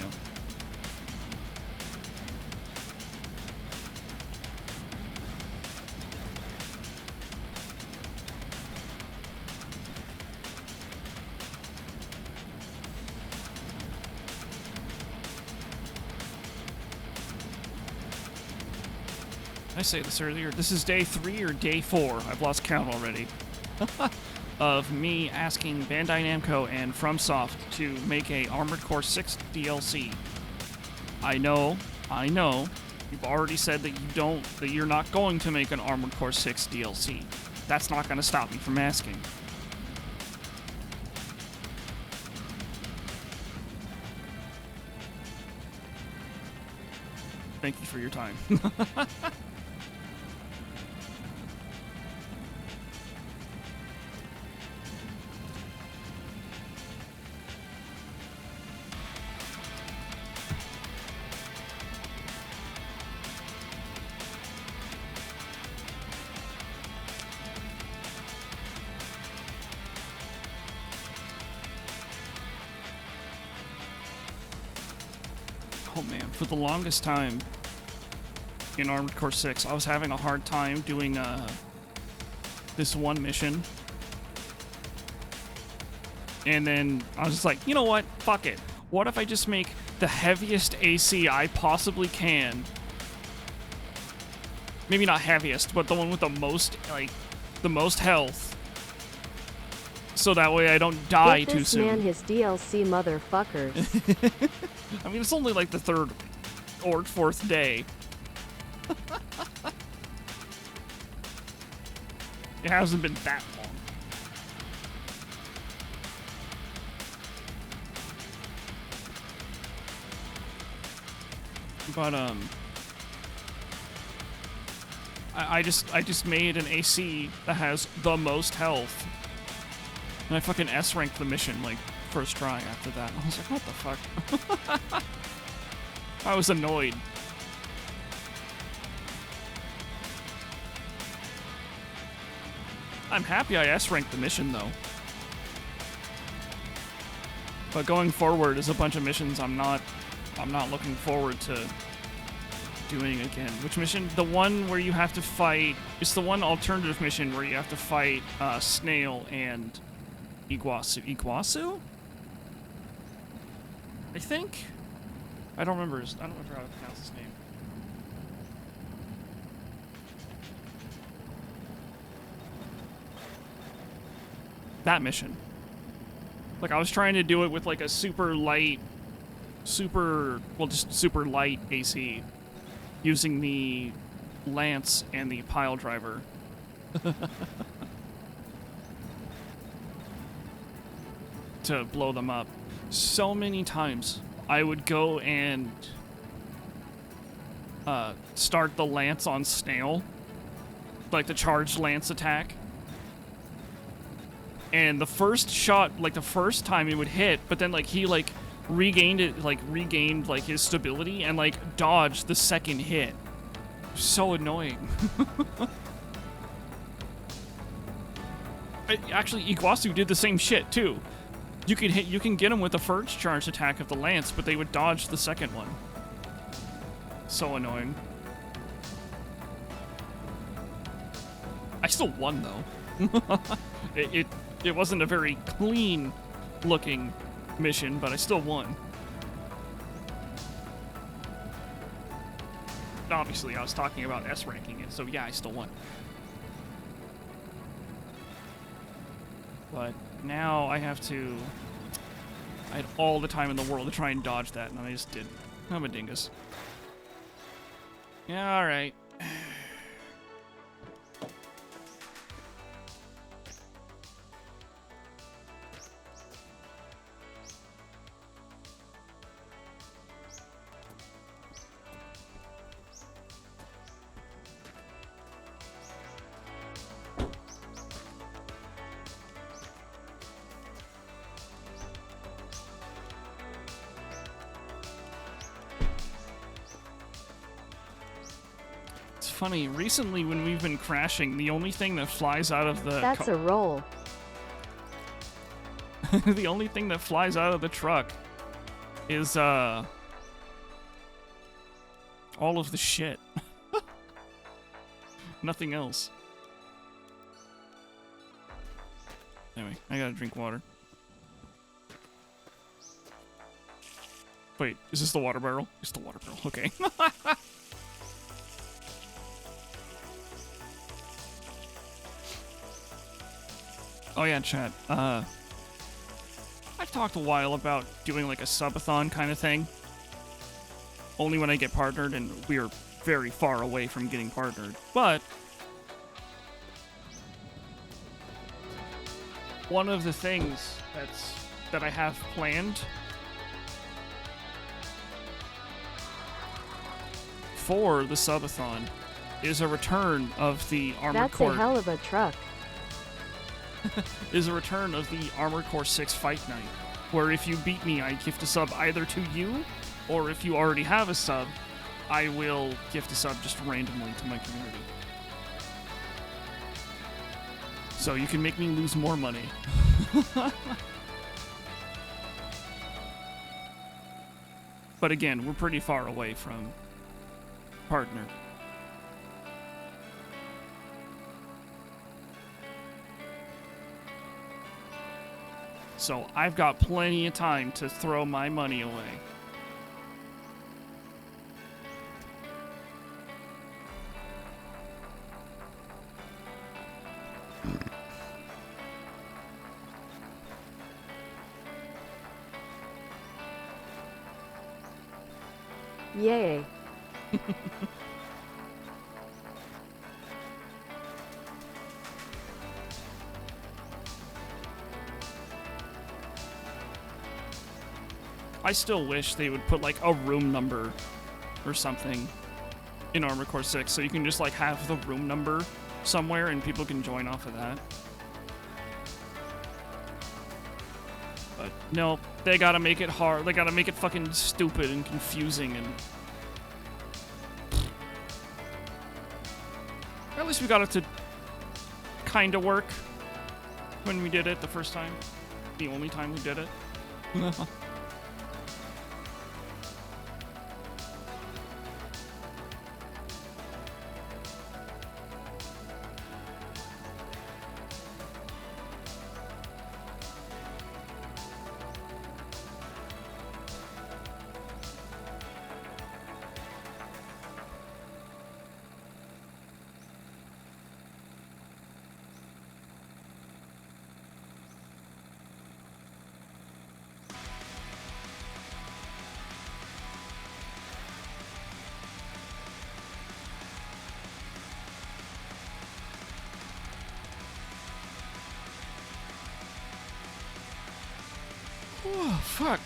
I say this earlier. This is day 3 or day 4. I've lost count already. Of me asking Bandai Namco and FromSoft to make a Armored Core 6 DLC. I know. You've already said that you're not going to make an Armored Core 6 DLC. That's not going to stop me from asking. Thank you for your time. Oh man, for the longest time in Armored Core 6, I was having a hard time doing this one mission. And then I was just like, you know what? Fuck it. What if I just make the heaviest AC I possibly can? Maybe not heaviest, but the one with the most, like, the most health. So that way I don't die too soon. Get this man his DLC, motherfuckers. I mean, it's only like the third or fourth day. It hasn't been that long. But I just made an AC that has the most health, and I fucking S-ranked the mission like first try after that. I was like, what the fuck? I was annoyed. I'm happy I S-ranked the mission though. But going forward is a bunch of missions I'm not looking forward to doing again. Which mission? The one where you have to fight... It's the one alternative mission where you have to fight Snail and Iguazu. Iguazu? I think? I don't remember how to pronounce his name. That mission. Like, I was trying to do it with like a super light AC using the lance and the pile driver. To blow them up. So many times I would go and start the lance on Snail, like the charged lance attack. And the first shot, like the first time it would hit, but then like he like regained his stability and like dodged the second hit. So annoying. Actually, Iguazu did the same shit too. You can get them with the first charged attack of the lance, but they would dodge the second one. So annoying. I still won though. It wasn't a very clean looking mission, but I still won. Obviously, I was talking about S-ranking it, so yeah, I still won. But now I had all the time in the world to try and dodge that, and I just did. I'm a dingus. Yeah, alright. Funny, recently when we've been crashing, the only thing that flies out of the That's a roll. the only thing that flies out of the truck is all of the shit. Nothing else. Anyway, I gotta drink water. Wait, is this the water barrel? It's the water barrel, okay. Oh yeah, chat. I've talked a while about doing like a subathon kind of thing. Only when I get partnered, and we are very far away from getting partnered. But one of the things that I have planned for the subathon is a return of the Armored Core. That's a hell of a truck. Is a return of the Armored Core 6 Fight Night, where if you beat me, I gift a sub either to you, or if you already have a sub, I will gift a sub just randomly to my community. So you can make me lose more money. But again, we're pretty far away from partner. So I've got plenty of time to throw my money away. Yay. I still wish they would put like a room number or something in Armored Core 6 so you can just like have the room number somewhere and people can join off of that. But no, they gotta make it hard. They gotta make it fucking stupid and confusing and... At least we got it to kinda work when we did it the first time. The only time we did it. Oh, fuck.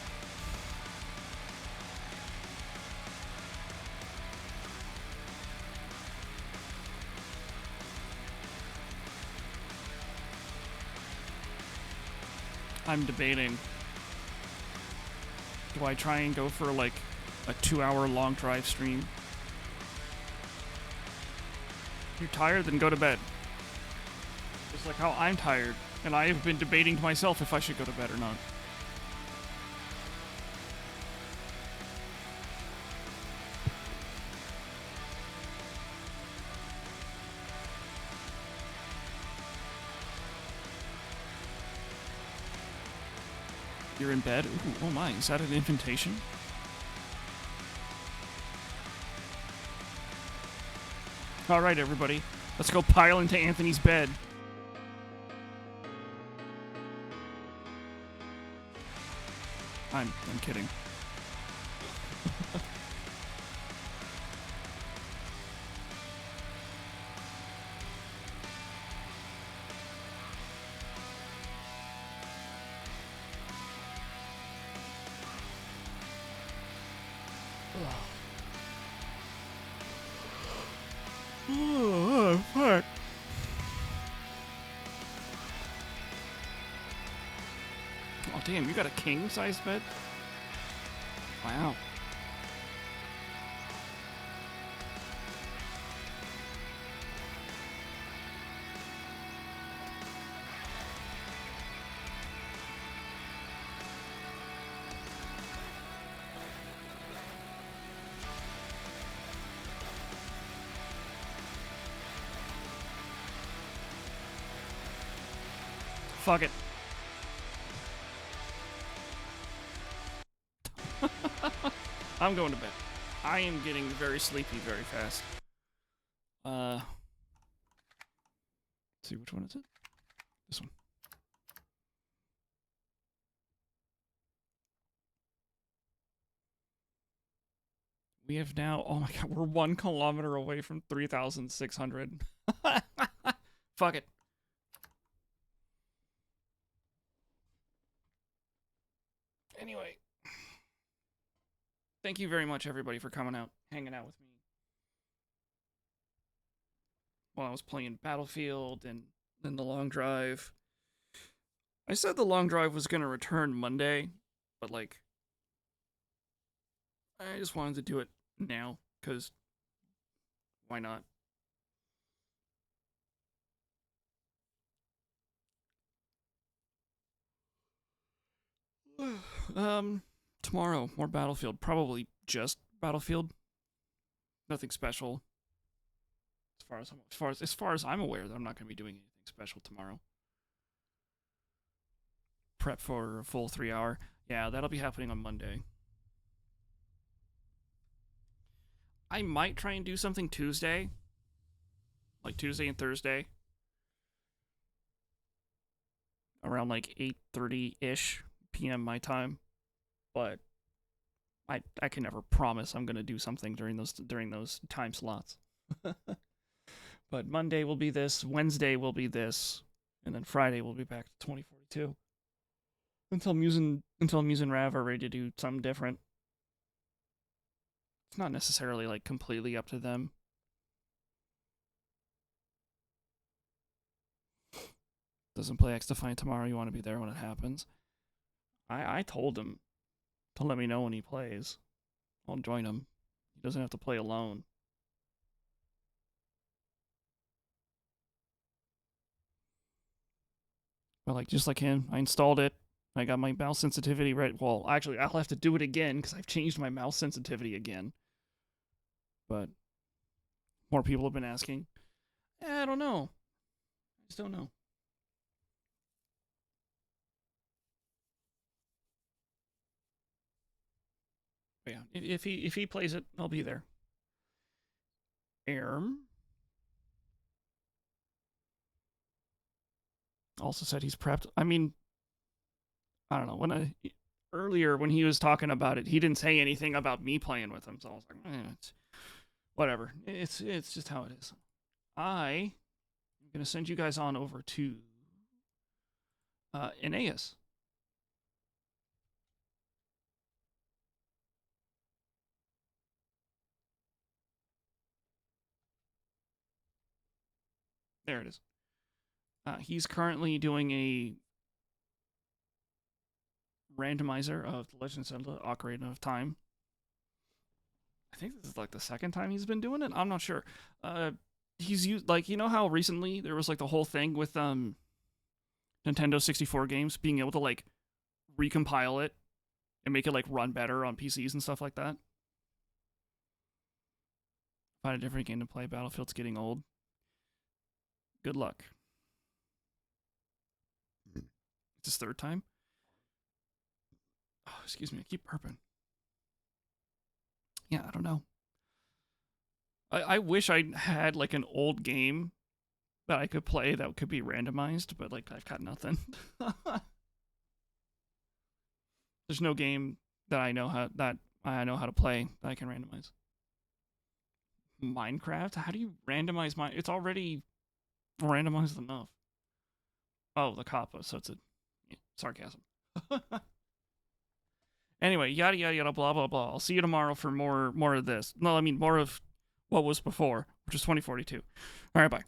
I'm debating. Do I try and go for like a 2-hour long drive stream? If you're tired, then go to bed. Just like how I'm tired, and I have been debating to myself if I should go to bed or not. You're in bed? Ooh, oh my, is that an invitation? Alright, everybody. Let's go pile into Anthony's bed. I'm kidding. Oh, fuck. Oh, damn, you got a king-size bed? Wow. Fuck it. I'm going to bed. I am getting very sleepy very fast. Let's see, which one is it? This one. We have now, oh my god, we're 1 kilometer away from 3,600. Fuck it. Anyway. Thank you very much, everybody, for coming out, hanging out with me while I was playing Battlefield and then the long drive. I said the long drive was going to return Monday, but, like, I just wanted to do it now, because why not? Tomorrow, more Battlefield. Probably just Battlefield. Nothing special. As far as I'm aware, that I'm not going to be doing anything special tomorrow. Prep for a full 3 hour. Yeah, that'll be happening on Monday. I might try and do something Tuesday. Like Tuesday and Thursday. Around like 8:30-ish p.m. my time. But I can never promise I'm going to do something during those time slots. But Monday will be this, Wednesday will be this, and then Friday we'll be back to 2042. Until Muse and Rav are ready to do something different. It's not necessarily like completely up to them. Doesn't play X Defiant tomorrow, you want to be there when it happens. I told him to let me know when he plays. I'll join him. He doesn't have to play alone. But like just like him, I installed it. I got my mouse sensitivity right. Well, actually, I'll have to do it again because I've changed my mouse sensitivity again. But more people have been asking. I don't know. I just don't know. But yeah, if he plays it, I'll be there. Erm also said he's prepped. I mean, I don't know. Earlier when he was talking about it, he didn't say anything about me playing with him, so I was like, it's whatever. It's just how it is. I'm gonna send you guys on over to Aeneas. There it is. He's currently doing a randomizer of The Legend of Zelda: Ocarina of Time. I think this is like the second time he's been doing it. I'm not sure. He's used, like, you know how recently there was like the whole thing with Nintendo 64 games being able to like recompile it and make it like run better on PCs and stuff like that. Find a different game to play. Battlefield's getting old. Good luck. It's his third time. Oh, excuse me, I keep burping. Yeah, I don't know. I wish I had like an old game that I could play that could be randomized, but like I've got nothing. There's no game that I know how to play that I can randomize. Minecraft? How do you randomize mine? It's already randomized enough. Oh, the kappa, so it's a sarcasm. Anyway, yada yada yada, blah blah blah. I'll see you tomorrow for more of this. No, I mean more of what was before, which is 2042. All right, bye.